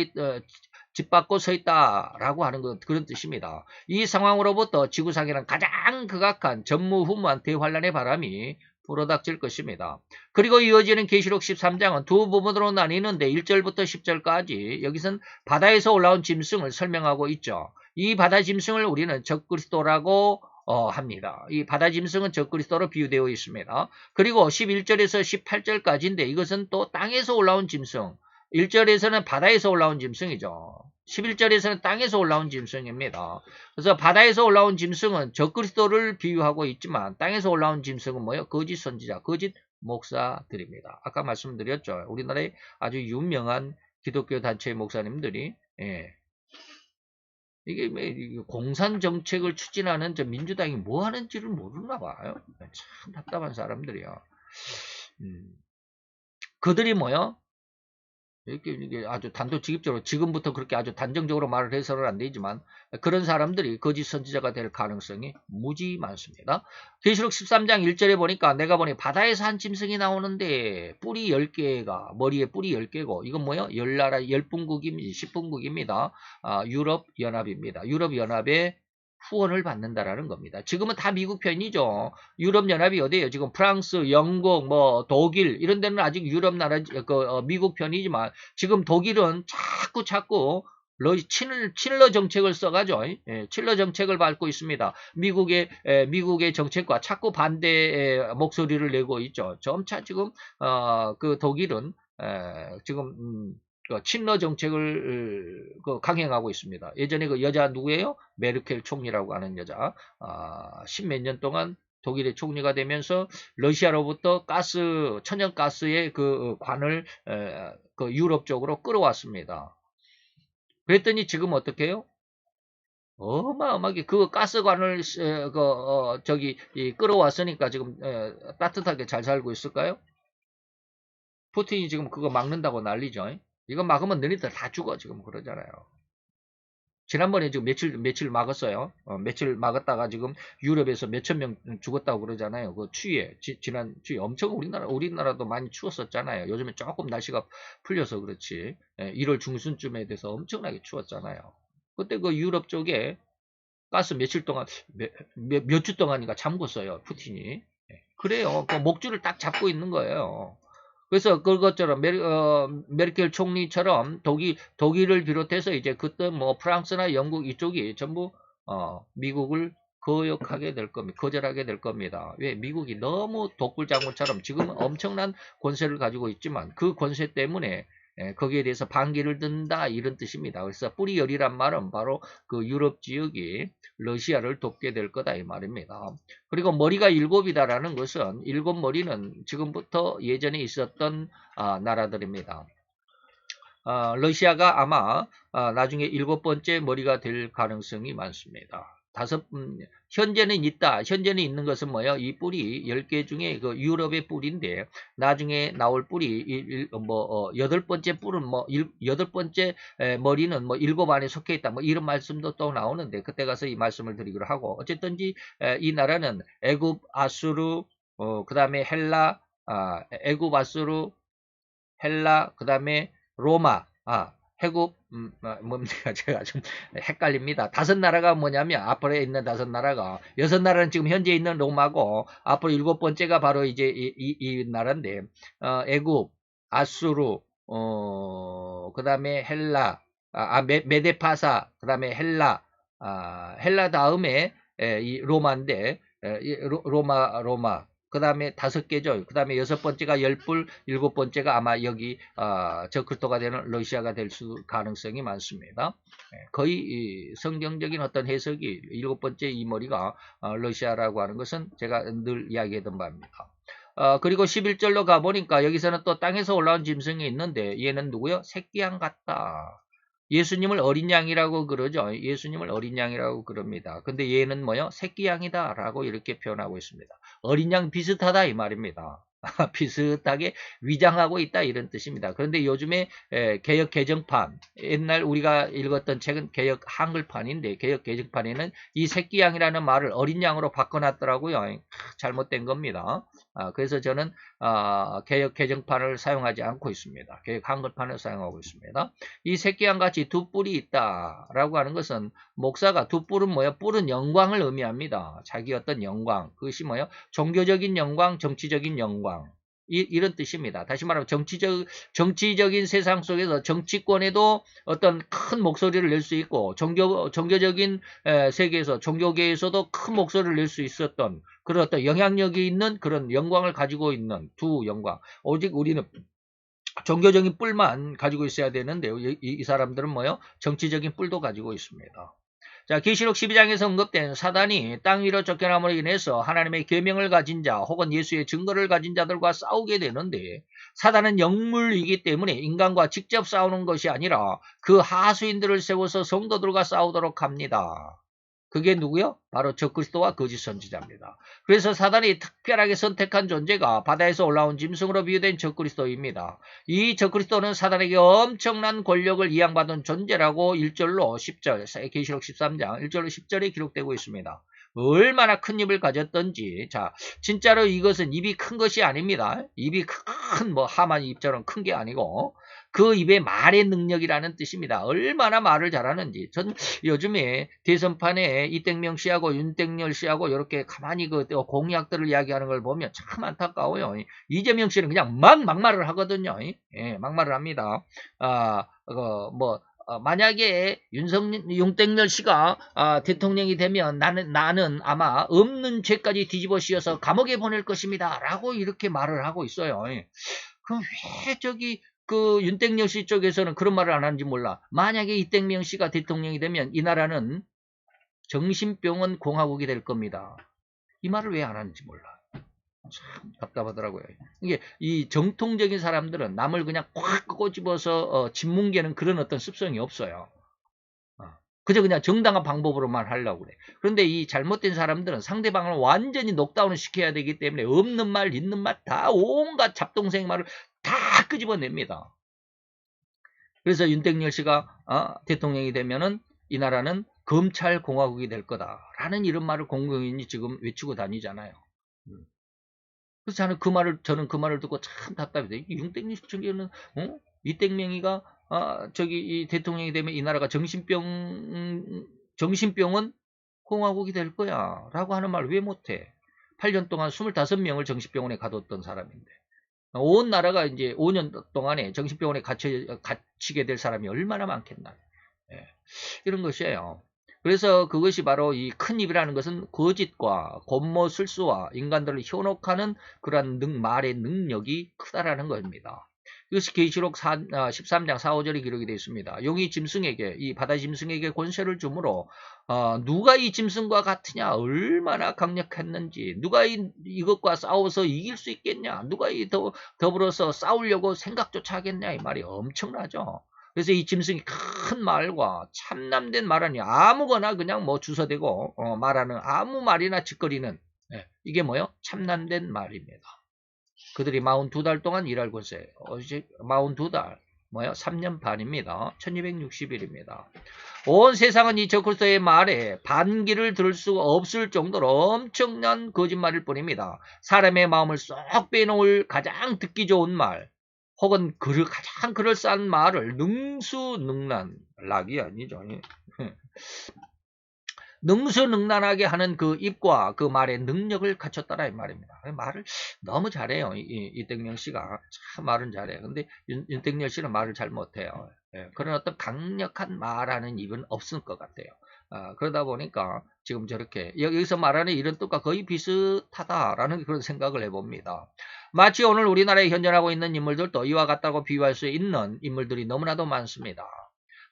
있다라고 하는 그런 뜻입니다. 이 상황으로부터 지구상에는 가장 극악한 전무후무한 대환란의 바람이 불어닥칠 것입니다. 그리고 이어지는 계시록 13장은 두 부분으로 나뉘는데 1절부터 10절까지 여기서는 바다에서 올라온 짐승을 설명하고 있죠. 이 바다 짐승을 우리는 적그리스도라고 합니다. 이 바다 짐승은 적그리스도로 비유되어 있습니다. 그리고 11절에서 18절까지인데 이것은 또 땅에서 올라온 짐승, 1절에서는 바다에서 올라온 짐승이죠. 11절에서는 땅에서 올라온 짐승입니다. 그래서 바다에서 올라온 짐승은 적그리스도를 비유하고 있지만 땅에서 올라온 짐승은 뭐예요? 거짓 선지자, 거짓 목사들입니다. 아까 말씀드렸죠. 우리나라의 아주 유명한 기독교 단체의 목사님들이 이게 공산 정책을 추진하는 저 민주당이 뭐 하는지를 모르나 봐요. 참 답답한 사람들이요. 그들이 뭐요? 이게 아주 단도직입적으로 지금부터 그렇게 아주 단정적으로 말을 해서는 안 되지만 그런 사람들이 거짓 선지자가 될 가능성이 무지 많습니다. 계시록 13장 1절에 보니까 내가 보니 바다에서 한 짐승이 나오는데 뿌리 10개가 머리에 뿌리 10개고 이건 뭐예요? 10나라 10분국입니다. 유럽연합입니다. 유럽연합의 후원을 받는다라는 겁니다. 지금은 다 미국 편이죠. 유럽연합이 어디예요? 지금 프랑스, 영국, 뭐 독일 이런 데는 아직 유럽 나라 미국 편이지만 지금 독일은 자꾸 친러 정책을 써가죠. 친러 정책을 밟고 있습니다. 미국의 정책과 자꾸 반대의 목소리를 내고 있죠. 점차 지금 그 독일은 지금 친러 정책을 강행하고 있습니다. 예전에 그 여자 누구예요? 메르켈 총리라고 하는 여자. 10몇 년 동안 독일의 총리가 되면서 러시아로부터 천연가스의 그 관을 그 유럽 쪽으로 끌어왔습니다. 그랬더니 지금 어떻게 해요? 어마어마하게 그 가스관을 끌어왔으니까 지금 따뜻하게 잘 살고 있을까요? 푸틴이 지금 그거 막는다고 난리죠. 이거 막으면 너희들 다 죽어 지금 그러잖아요. 지난번에 지금 며칠 막았어요. 며칠 막았다가 지금 유럽에서 몇천 명 죽었다고 그러잖아요. 그 추위에 지난 추위 엄청 우리나라도 많이 추웠었잖아요. 요즘에 조금 날씨가 풀려서 그렇지. 1월 중순쯤에 돼서 엄청나게 추웠잖아요. 그때 그 유럽 쪽에 가스 며칠 동안 몇 주 동안인가 잠궜어요. 푸틴이. 그래요. 그 목줄을 딱 잡고 있는 거예요. 그래서 그것처럼 메르켈 총리처럼 독일을 비롯해서 이제 그때 뭐 프랑스나 영국 이쪽이 전부 미국을 거역하게 될 겁니다. 거절하게 될 겁니다. 왜? 미국이 너무 독불장군처럼 지금 엄청난 권세를 가지고 있지만 그 권세 때문에 거기에 대해서 반기를 든다 이런 뜻입니다. 그래서 뿌리열이란 말은 바로 그 유럽 지역이 러시아를 돕게 될 거다 이 말입니다. 그리고 머리가 7이다라는 것은 7머리는 지금부터 예전에 있었던 나라들입니다. 러시아가 아마 나중에 7번째 머리가 될 가능성이 많습니다. 현재는 있는 것은 뭐예요? 이 뿌리 10개 중에 그 유럽의 뿌리인데 나중에 나올 뿌리 8번째 뿔은 8번째 머리는 7 안에 속해 있다. 뭐 이런 말씀도 또 나오는데 그때 가서 이 말씀을 드리기로 하고 어쨌든지 이 나라는 애굽, 아수르, 그다음에 헬라, 애굽, 아수르, 헬라, 그다음에 로마, 해국, 뭡니까? 제가 좀 헷갈립니다. 5나라가 뭐냐면, 앞으로 있는 5나라가, 6나라는 지금 현재 있는 로마고, 앞으로 7번째가 바로 이제 이 나라인데, 애굽, 아수르, 그 다음에 헬라, 메데파사, 그 다음에 헬라, 헬라 다음에 이 로마인데, 로마. 그 다음에 5개죠. 그 다음에 6번째가 열불, 7번째가 아마 여기 저크토가 되는 러시아가 될 가능성이 많습니다. 거의 성경적인 어떤 해석이 7번째 이 머리가 러시아라고 하는 것은 제가 늘 이야기했던 바입니다. 그리고 11절로 가보니까 여기서는 또 땅에서 올라온 짐승이 있는데 얘는 누구요? 새끼양 같다. 예수님을 어린 양이라고 그러죠. 예수님을 어린 양이라고 그럽니다. 근데 얘는 뭐요? 새끼 양이다 라고 이렇게 표현하고 있습니다. 어린 양 비슷하다 이 말입니다. 비슷하게 위장하고 있다 이런 뜻입니다. 그런데 요즘에 개역 개정판 옛날 우리가 읽었던 책은 개역 한글판인데 개역 개정판에는 이 새끼 양이라는 말을 어린 양으로 바꿔놨더라고요. 잘못된 겁니다. 그래서 저는 개역 개정판을 사용하지 않고 있습니다. 개역 한글판을 사용하고 있습니다. 이 새끼 양 같이 두 뿔이 있다라고 하는 것은 목사가 두 뿔은 뭐예요? 뿔은 영광을 의미합니다. 자기 어떤 영광 그것이 뭐예요? 종교적인 영광, 정치적인 영광 이런 뜻입니다. 다시 말하면 정치적인 세상 속에서 정치권에도 어떤 큰 목소리를 낼 수 있고 종교적인 세계에서 종교계에서도 큰 목소리를 낼 수 있었던 그런 어떤 영향력이 있는 그런 영광을 가지고 있는 두 영광. 오직 우리는 종교적인 뿔만 가지고 있어야 되는데 이 사람들은 뭐예요? 정치적인 뿔도 가지고 있습니다. 자, 계시록 12장에서 언급된 사단이 땅 위로 쫓겨남으로 인해서 하나님의 계명을 가진 자 혹은 예수의 증거를 가진 자들과 싸우게 되는데 사단은 영물이기 때문에 인간과 직접 싸우는 것이 아니라 그 하수인들을 세워서 성도들과 싸우도록 합니다. 그게 누구요? 바로 적그리스도와 거짓 선지자입니다. 그래서 사단이 특별하게 선택한 존재가 바다에서 올라온 짐승으로 비유된 적그리스도입니다. 이 적그리스도는 사단에게 엄청난 권력을 이양받은 존재라고 1절로 10절, 계시록 13장 1절로 10절에 기록되고 있습니다. 얼마나 큰 입을 가졌던지. 자, 진짜로 이것은 입이 큰 것이 아닙니다. 입이 큰 뭐 하만 입처럼 큰 게 아니고 그 입의 말의 능력이라는 뜻입니다. 얼마나 말을 잘하는지. 전 요즘에 대선판에 이땡명 씨하고 윤땡열 씨하고 이렇게 가만히 그 공약들을 이야기하는 걸 보면 참 안타까워요. 이재명 씨는 그냥 막말을 하거든요. 예, 막말을 합니다. 만약에 윤땡열 씨가 대통령이 되면 나는 아마 없는 죄까지 뒤집어 씌워서 감옥에 보낼 것입니다. 라고 이렇게 말을 하고 있어요. 그럼 왜 그 윤땡열 씨 쪽에서는 그런 말을 안 하는지 몰라. 만약에 이땡명 씨가 대통령이 되면 이 나라는 정신병원 공화국이 될 겁니다. 이 말을 왜 안 하는지 몰라. 참 답답하더라고요. 이게 이 정통적인 사람들은 남을 그냥 꽉 꼬집어서 짓뭉개는 그런 어떤 습성이 없어요. 그저 그냥 정당한 방법으로만 하려고 그래. 그런데 이 잘못된 사람들은 상대방을 완전히 녹다운을 시켜야 되기 때문에 없는 말, 있는 말 다 온갖 잡동생 말을 다 끄집어냅니다. 그래서 윤석열 씨가 대통령이 되면은 이 나라는 검찰공화국이 될 거다라는 이런 말을 공공연히 지금 외치고 다니잖아요. 그래서 저는 그 말을 듣고 참 답답해요. 윤석열 씨는 이땡명이가 이 대통령이 되면 이 나라가 정신병원 공화국이 될 거야 라고 하는 말 왜 못해? 8년 동안 25명을 정신병원에 가뒀던 사람인데 온 나라가 이제 5년 동안에 정신병원에 갇히게 될 사람이 얼마나 많겠나. 예, 이런 것이에요. 그래서 그것이 바로 이 큰 입이라는 것은 거짓과 곤모술수와 인간들을 현혹하는 그러한 말의 능력이 크다라는 겁니다. 이것이 계시록 13장 4, 5절에 기록이 되어 있습니다. 용이 짐승에게, 이 바다 짐승에게 권세를 주므로 누가 이 짐승과 같으냐, 얼마나 강력했는지, 누가 이것과 싸워서 이길 수 있겠냐, 누가 더불어서 싸우려고 생각조차 하겠냐, 이 말이 엄청나죠. 그래서 이 짐승이 큰 말과 참남된 말하니 아무거나 그냥 뭐 주워대고 말하는 아무 말이나 짓거리는 이게 뭐요? 참남된 말입니다. 그들이 42달 동안 일할 곳에 42달 3년 반입니다. 1260일입니다. 온 세상은 이 적그리스도의 말에 반기를 들을 수 없을 정도로 엄청난 거짓말일 뿐입니다. 사람의 마음을 쏙 빼놓을 가장 듣기 좋은 말 혹은 가장 그럴싸한 말을 능수능란 락이 아니죠. 능수능란하게 하는 그 입과 그 말의 능력을 갖췄다라 이 말입니다. 말을 너무 잘해요. 이땡명 씨가 참 말은 잘해요. 근데 윤땡열 씨는 말을 잘 못해요. 그런 어떤 강력한 말하는 입은 없을 것 같아요. 그러다 보니까 지금 저렇게 여기서 말하는 이런 뜻과 거의 비슷하다라는 그런 생각을 해봅니다. 마치 오늘 우리나라에 현존하고 있는 인물들도 이와 같다고 비유할 수 있는 인물들이 너무나도 많습니다.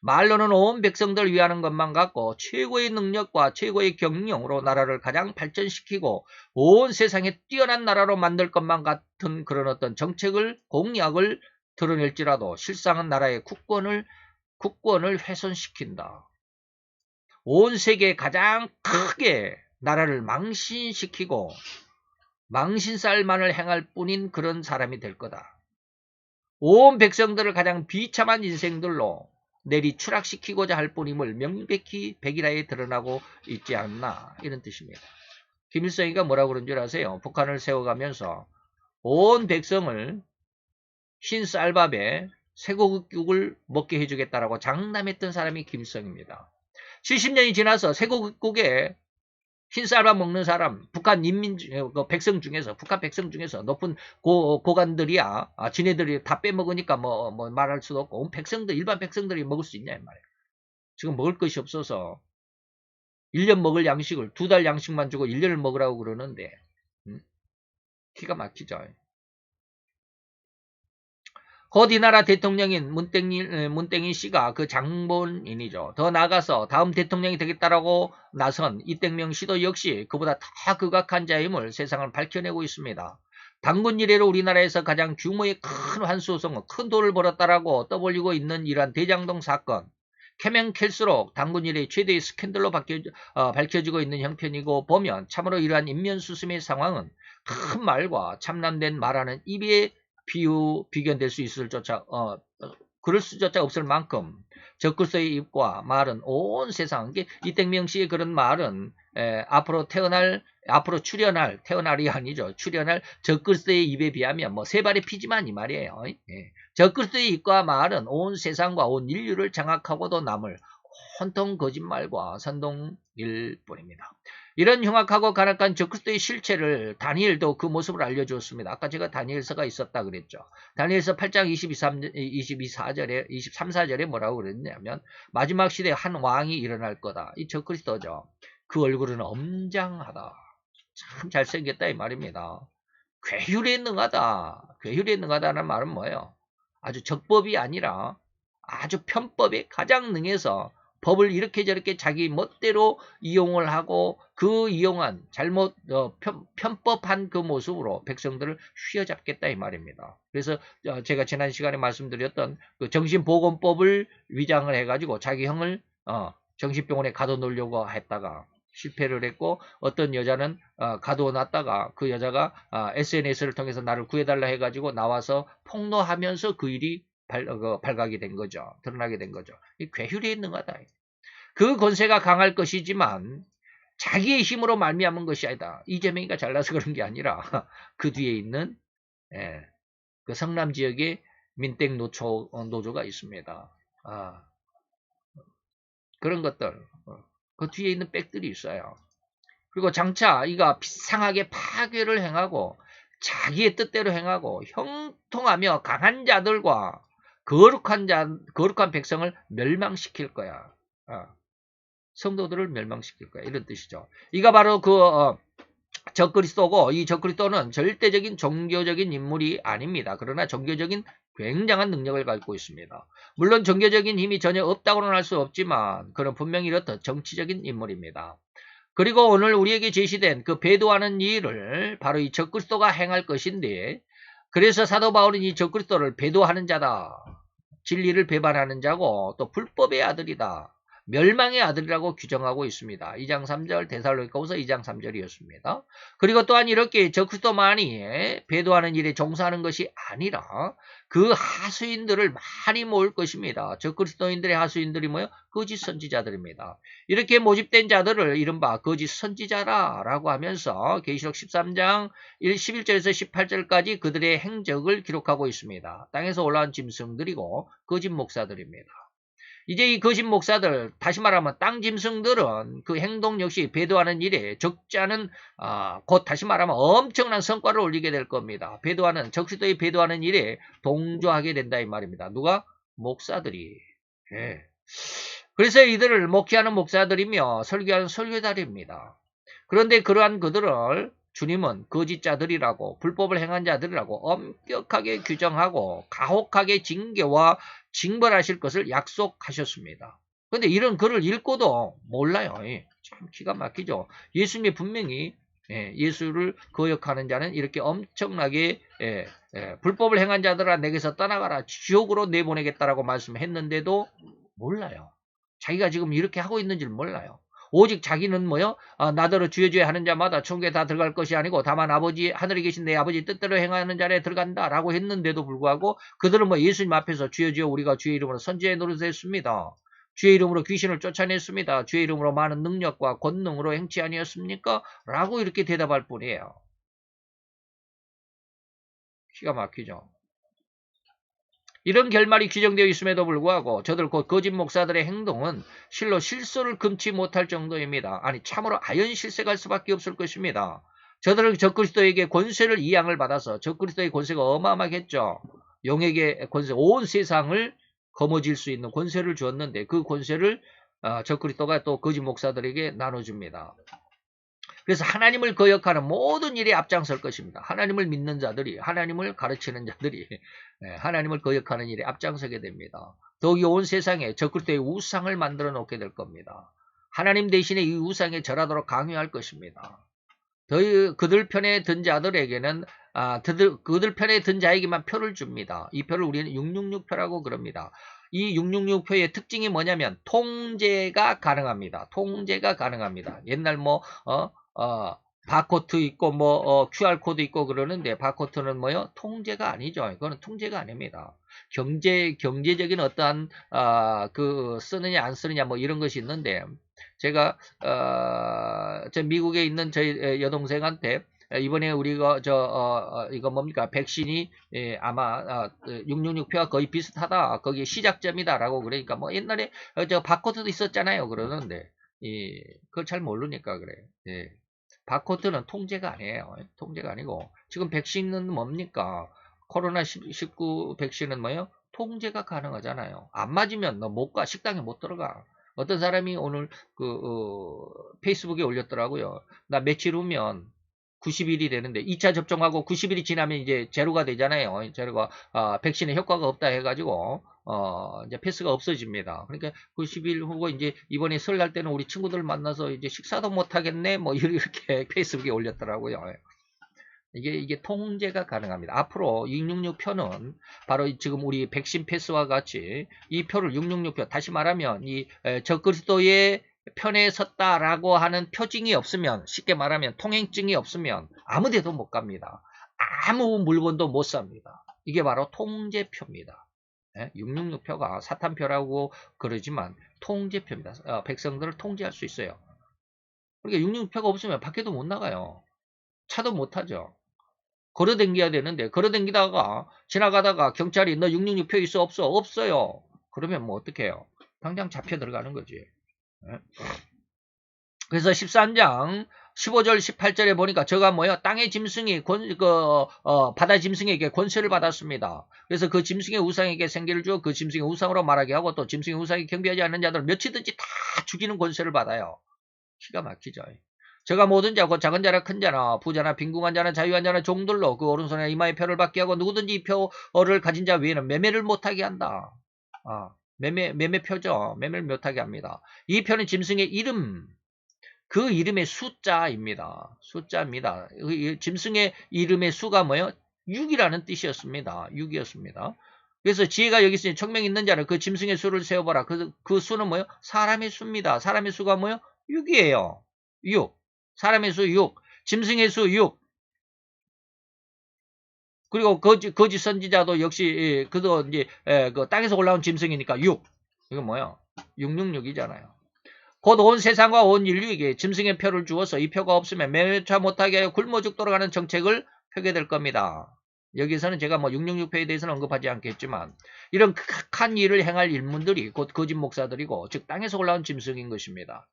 말로는 온 백성들을 위하는 것만 같고 최고의 능력과 최고의 경영으로 나라를 가장 발전시키고 온 세상에 뛰어난 나라로 만들 것만 같은 그런 어떤 정책을 공약을 드러낼지라도 실상은 나라의 국권을 훼손시킨다. 온 세계에 가장 크게 나라를 망신시키고 망신살만을 행할 뿐인 그런 사람이 될 거다. 온 백성들을 가장 비참한 인생들로 내리 추락시키고자 할 뿐임을 명백히 백일하에 드러나고 있지 않나 이런 뜻입니다. 김일성이가 뭐라고 그런 줄 아세요? 북한을 세워가면서 온 백성을 흰 쌀밥에 쇠고기국을 먹게 해주겠다라고 장담했던 사람이 김일성입니다. 70년이 지나서 쇠고기국에 흰 쌀밥 먹는 사람, 북한 백성 중에서 높은 고관들이야, 지네들이 다 빼먹으니까 뭐 말할 수도 없고, 일반 백성들이 먹을 수 있냐, 이 말이에요. 지금 먹을 것이 없어서, 1년 먹을 양식을 2달 양식만 주고 1년을 먹으라고 그러는데, 기가 막히죠. 곧 이 나라 대통령인 문땡이 씨가 그 장본인이죠. 더 나아가서 다음 대통령이 되겠다라고 나선 이땡명 씨도 역시 그보다 더 극악한 자임을 세상을 밝혀내고 있습니다. 단군 이래로 우리나라에서 가장 규모의 큰 환수성은 큰 돈을 벌었다라고 떠벌리고 있는 이러한 대장동 사건. 캐면 캘수록 당군 이래 최대의 스캔들로 밝혀지고 있는 형편이고 보면 참으로 이러한 인면수심의 상황은 큰 말과 참남된 말하는 입에 비견될 수 있을 조차 그럴 수조차 없을 만큼 적글서의 입과 말은 온 세상 이땡명씨의 그런 말은 앞으로 태어날이 아니죠. 출현할 적글서의 입에 비하면 뭐 세 발의 피지만 이 말이에요. 적글서의 입과 말은 온 세상과 온 인류를 장악하고도 남을 온통 거짓말과 선동일 뿐입니다. 이런 흉악하고 간악한 적그리스도의 실체를 다니엘도 그 모습을 알려주었습니다. 아까 제가 다니엘서가 있었다 그랬죠. 다니엘서 8장 23, 4절에 뭐라고 그랬냐면 마지막 시대에 한 왕이 일어날 거다. 이 적그리스도죠. 그 얼굴은 엄장하다. 참 잘생겼다 이 말입니다. 괴휼에 능하다. 괴휼에 능하다는 말은 뭐예요? 아주 적법이 아니라 아주 편법에 가장 능해서 법을 이렇게 저렇게 자기 멋대로 이용을 하고 그 이용한 잘못 편법한 그 모습으로 백성들을 휘어잡겠다 이 말입니다. 그래서 제가 지난 시간에 말씀드렸던 그 정신보건법을 위장을 해가지고 자기 형을 정신병원에 가둬놓으려고 했다가 실패를 했고 어떤 여자는 가둬놨다가 그 여자가 SNS를 통해서 나를 구해달라 해가지고 나와서 폭로하면서 그 일이 발각이 된 거죠. 드러나게 된 거죠. 이 괴휼에 능하다. 그 권세가 강할 것이지만 자기의 힘으로 말미암은 것이 아니다. 이재명이가 잘나서 그런 게 아니라 그 뒤에 있는 그 성남 지역에 민땡 노조가 있습니다. 그런 것들 그 뒤에 있는 백들이 있어요. 그리고 장차 이가 비상하게 파괴를 행하고 자기의 뜻대로 행하고 형통하며 강한 자들과 거룩한 백성을 멸망시킬 거야. 성도들을 멸망시킬 거야. 이런 뜻이죠. 이가 바로 적그리스도고 이 적그리스도는 절대적인 종교적인 인물이 아닙니다. 그러나 종교적인 굉장한 능력을 갖고 있습니다. 물론 종교적인 힘이 전혀 없다고는 할 수 없지만 그는 분명히 이렇듯 정치적인 인물입니다. 그리고 오늘 우리에게 제시된 그 배도하는 일을 바로 이 적그리스도가 행할 것인데 그래서 사도 바울은 이 적그리스도를 배도하는 자다. 진리를 배반하는 자고 또 불법의 아들이다. 멸망의 아들이라고 규정하고 있습니다. 2장 3절 데살로니가후서 2장 3절이었습니다. 그리고 또한 이렇게 적그리스도만이 배도하는 일에 종사하는 것이 아니라 그 하수인들을 많이 모을 것입니다. 적그리스도인들의 하수인들이 뭐예요? 거짓 선지자들입니다. 이렇게 모집된 자들을 이른바 거짓 선지자라고 하면서 계시록 13장 11절에서 18절까지 그들의 행적을 기록하고 있습니다. 땅에서 올라온 짐승들이고 거짓 목사들입니다. 이제 이 거짓 목사들, 다시 말하면 땅 짐승들은 그 행동 역시 배도하는 일에 적지 않은 곧 다시 말하면 엄청난 성과를 올리게 될 겁니다. 적그리스도의 배도하는 일에 동조하게 된다 이 말입니다. 누가? 목사들이. 예. 그래서 이들을 목회하는 목사들이며 설교하는 설교자들입니다. 그런데 그러한 그들을 주님은 거짓자들이라고 불법을 행한 자들이라고 엄격하게 규정하고 가혹하게 징계와 징벌하실 것을 약속하셨습니다. 그런데 이런 글을 읽고도 몰라요. 참 기가 막히죠. 예수님이 분명히 예수를 거역하는 자는 이렇게 엄청나게 불법을 행한 자들아 내게서 떠나가라 지옥으로 내보내겠다라고 말씀했는데도 몰라요. 자기가 지금 이렇게 하고 있는 줄 몰라요. 오직 자기는 뭐요? 나더러 주여 하는 자마다 천국에 다 들어갈 것이 아니고 다만 하늘에 계신 내 아버지 뜻대로 행하는 자에 들어간다 라고 했는데도 불구하고 그들은 뭐 예수님 앞에서 주여 우리가 주의 이름으로 선지의 노릇을 했습니다. 주의 이름으로 귀신을 쫓아냈습니다. 주의 이름으로 많은 능력과 권능으로 행치 아니었습니까? 라고 이렇게 대답할 뿐이에요. 기가 막히죠. 이런 결말이 규정되어 있음에도 불구하고 저들 곧 거짓 목사들의 행동은 실로 실소를 금치 못할 정도입니다. 아니 참으로 아연실색할 수밖에 없을 것입니다. 저들은 적그리스도에게 권세를 이양을 받아서 적그리스도의 권세가 어마어마하겠죠. 용에게 권세, 온 세상을 거머쥘 수 있는 권세를 주었는데 그 권세를 적그리스도가 또 거짓 목사들에게 나눠줍니다. 그래서 하나님을 거역하는 모든 일에 앞장설 것입니다. 하나님을 믿는 자들이, 하나님을 가르치는 자들이 하나님을 거역하는 일에 앞장서게 됩니다. 더욱이 온 세상에 적그리스도의 우상을 만들어 놓게 될 겁니다. 하나님 대신에 이 우상에 절하도록 강요할 것입니다. 그들 편에 든 자들에게는 그들 편에 든 자에게만 표를 줍니다. 이 표를 우리는 666표라고 그럽니다. 이 666표의 특징이 뭐냐면 통제가 가능합니다. 통제가 가능합니다. 옛날 바코드 있고 QR코드 있고 그러는데 바코드는 뭐요? 통제가 아니죠. 이거는 통제가 아닙니다. 경제적인 어떠한 그 쓰느냐 안 쓰느냐 뭐 이런 것이 있는데 제가 저 미국에 있는 저희 여동생한테 이번에 우리가 이거 뭡니까 백신이 아마 666표와 거의 비슷하다. 거기 시작점이다라고 그러니까 뭐 옛날에 저 바코드도 있었잖아요. 그러는데 그걸 잘 모르니까 그래. 예. 바코드는 통제가 아니에요. 통제가 아니고 지금 백신은 뭡니까? 코로나19 백신은 뭐예요? 통제가 가능하잖아요. 안 맞으면 너 못 가. 식당에 못 들어가. 어떤 사람이 오늘 페이스북에 올렸더라고요. 나 며칠 후면 90일이 되는데 2차 접종하고 90일이 지나면 이제 제로가 되잖아요. 제로가 백신에 효과가 없다 해가지고 이제 패스가 없어집니다. 그러니까 90일 후고 이제 이번에 설 갈 때는 우리 친구들 만나서 이제 식사도 못 하겠네 뭐 이렇게 페이스북에 올렸더라고요. 이게 통제가 가능합니다. 앞으로 666표는 바로 지금 우리 백신 패스와 같이 이 표를 666표 다시 말하면 이 적그리스도의 편에 섰다라고 하는 표징이 없으면 쉽게 말하면 통행증이 없으면 아무 데도 못 갑니다. 아무 물건도 못 삽니다. 이게 바로 통제표입니다. 666표가 사탄표라고 그러지만 통제표입니다. 백성들을 통제할 수 있어요. 그러니까 666표가 없으면 밖에도 못 나가요. 차도 못 타죠. 걸어댕겨야 되는데 걸어댕기다가 지나가다가 경찰이 너 666표 있어 없어? 없어요. 그러면 뭐 어떻게 해요? 당장 잡혀 들어가는 거지. 그래서 13장 15절 18절에 보니까 저가 뭐요? 땅의 짐승이 바다 짐승에게 권세를 받았습니다. 그래서 그 짐승의 우상에게 생기를 주어 그 짐승의 우상으로 말하게 하고 또 짐승의 우상에 경배하지 않는 자들 몇이든지 다 죽이는 권세를 받아요. 기가 막히죠. 저가 모든 자, 곧 작은 자나 큰 자나 부자나 빈궁한 자나 자유한 자나 종들로 그 오른손에 이마에 표를 받게 하고 누구든지 이 표를 가진 자 외에는 매매를 못하게 한다. 매매표죠. 매매를 못하게 합니다. 이 표는 짐승의 이름, 그 이름의 숫자입니다. 숫자입니다. 짐승의 이름의 수가 뭐예요? 6이라는 뜻이었습니다. 6이었습니다. 그래서 지혜가 여기 있으니 청명 있는 자는 그 짐승의 수를 세어보라. 그 수는 뭐예요? 사람의 수입니다. 사람의 수가 뭐예요? 6이에요. 6. 사람의 수 6. 짐승의 수 6. 그리고 거짓 선지자도 역시 그도 이제 그 땅에서 올라온 짐승이니까 6. 이건 뭐예요? 666이잖아요. 곧 온 세상과 온 인류에게 짐승의 표를 주어서 이 표가 없으면 매매차 못하게 하여 굶어 죽도록 하는 정책을 펴게 될 겁니다. 여기서는 제가 뭐 666표에 대해서는 언급하지 않겠지만 이런 극한 일을 행할 인물들이 곧 거짓 목사들이고 즉 땅에서 올라온 짐승인 것입니다.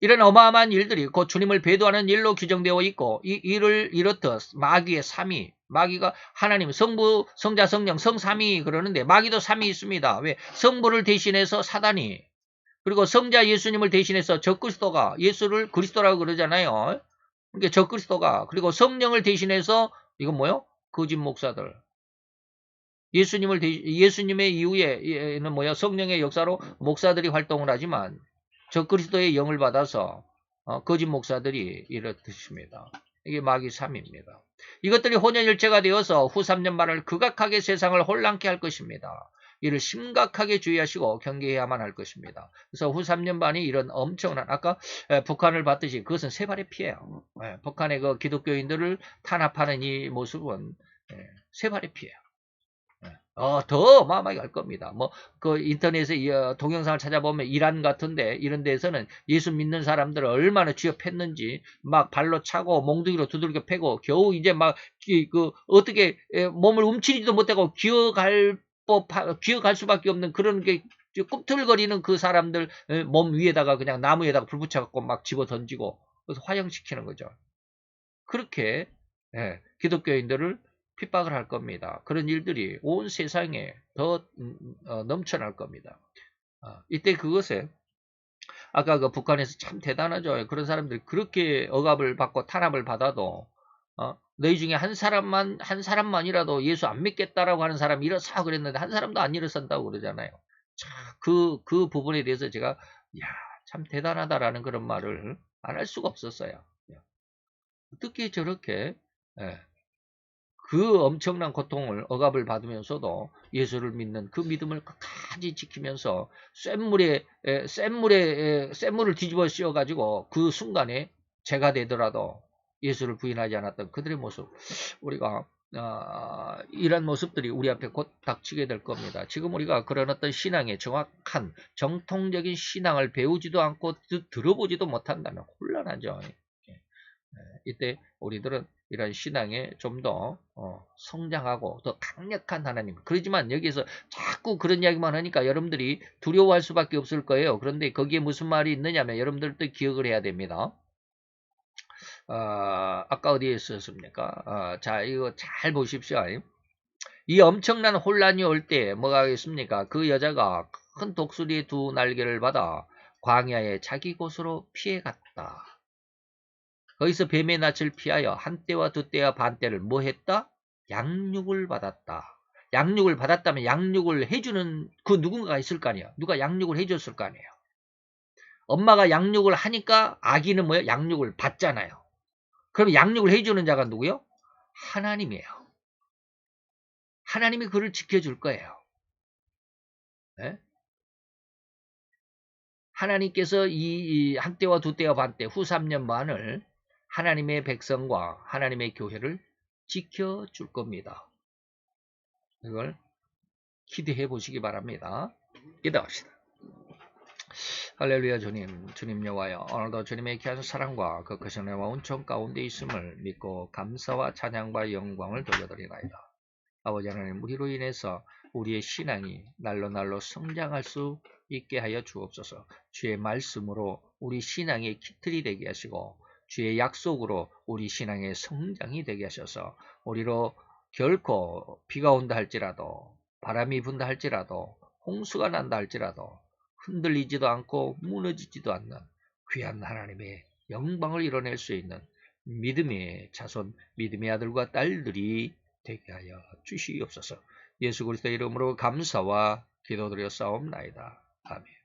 이런 어마어마한 일들이 곧 주님을 배도하는 일로 규정되어 있고 이 일을 이렇듯 마귀의 3위, 마귀가 하나님, 성부, 성자, 성령, 성3위 그러는데 마귀도 3위 있습니다. 왜? 성부를 대신해서 사단이, 그리고 성자 예수님을 대신해서 적그리스도가, 예수를 그리스도라고 그러잖아요. 그러니까 적그리스도가, 그리고 성령을 대신해서 이건 뭐요? 거짓 목사들. 예수님의 이후에는 뭐야? 성령의 역사로 목사들이 활동을 하지만 적그리스도의 영을 받아서 거짓 목사들이 이렇듯입니다. 이게 마귀 3입니다. 이것들이 혼연일체가 되어서 후 3년 반을 극악하게 세상을 혼란케 할 것입니다. 이를 심각하게 주의하시고 경계해야만 할 것입니다. 그래서 후 3년 반이 이런 엄청난, 아까 북한을 봤듯이 그것은 세 발의 피해요. 북한의 그 기독교인들을 탄압하는 이 모습은 세 발의 피해요. 더 어마어마하게 할 겁니다. 그 인터넷에 동영상을 찾아보면 이란 같은데 이런 데에서는 예수 믿는 사람들을 얼마나 쥐어팼는지 막 발로 차고 몽둥이로 두들겨 패고 겨우 이제 어떻게 몸을 움츠리지도 못하고 기어갈 수밖에 없는 그런 게 꿈틀거리는 그 사람들 몸 위에다가 그냥 나무에다가 불 붙여갖고 막 집어 던지고 그래서 화형시키는 거죠. 그렇게 기독교인들을 핍박을 할 겁니다. 그런 일들이 온 세상에 더 넘쳐날 겁니다. 이때 그것에 아까 그 북한에서 참 대단하죠. 그런 사람들이 그렇게 억압을 받고 탄압을 받아도 너희 중에 한 사람만이라도 예수 안 믿겠다라고 하는 사람이 일어서 그랬는데 한 사람도 안 일어선다고 그러잖아요. 그 부분에 대해서 제가 참 대단하다라는 그런 말을 안 할 수가 없었어요. 어떻게 저렇게 그 엄청난 고통을 억압을 받으면서도 예수를 믿는 그 믿음을 끝까지 지키면서 샘물을 뒤집어 씌워가지고 그 순간에 죄가 되더라도 예수를 부인하지 않았던 그들의 모습, 우리가 이런 모습들이 우리 앞에 곧 닥치게 될 겁니다. 지금 우리가 그런 어떤 신앙의 정확한 정통적인 신앙을 배우지도 않고 들어보지도 못한다면 곤란하죠. 이때 우리들은 이런 신앙에 좀 더 성장하고 더 강력한 하나님. 그러지만 여기서 자꾸 그런 이야기만 하니까 여러분들이 두려워할 수밖에 없을 거예요. 그런데 거기에 무슨 말이 있느냐면 여러분들도 기억을 해야 됩니다. 아까 어디에 있었습니까? 자, 이거 잘 보십시오. 이 엄청난 혼란이 올 때 뭐가 하겠습니까? 그 여자가 큰 독수리의 두 날개를 받아 광야에 자기 곳으로 피해갔다. 거기서 뱀의 낯을 피하여 한때와 두때와 반때를 뭐 했다? 양육을 받았다. 양육을 받았다면 양육을 해주는 그 누군가가 있을 거 아니에요. 누가 양육을 해줬을 거 아니에요. 엄마가 양육을 하니까 아기는 뭐예요? 양육을 받잖아요. 그럼 양육을 해주는 자가 누구요? 하나님이에요. 하나님이 그를 지켜줄 거예요. 네? 하나님께서 이 한때와 두때와 반때 후 3년 반을 하나님의 백성과 하나님의 교회를 지켜줄 겁니다. 이걸 기대해 보시기 바랍니다. 기도합시다. 할렐루야. 주님 여호와여, 오늘도 주님의 귀한 사랑과 그 크신 은혜와 은총 가운데 있음을 믿고 감사와 찬양과 영광을 돌려드리나이다. 아버지 하나님, 우리로 인해서 우리의 신앙이 날로 성장할 수 있게 하여 주옵소서. 주의 말씀으로 우리 신앙의 기틀이 되게 하시고 주의 약속으로 우리 신앙의 성장이 되게 하셔서 우리로 결코 비가 온다 할지라도 바람이 분다 할지라도 홍수가 난다 할지라도 흔들리지도 않고 무너지지도 않는 귀한 하나님의 영광을 이뤄낼 수 있는 믿음의 자손, 믿음의 아들과 딸들이 되게 하여 주시옵소서. 예수 그리스도의 이름으로 감사와 기도드려 싸움나이다. 아멘.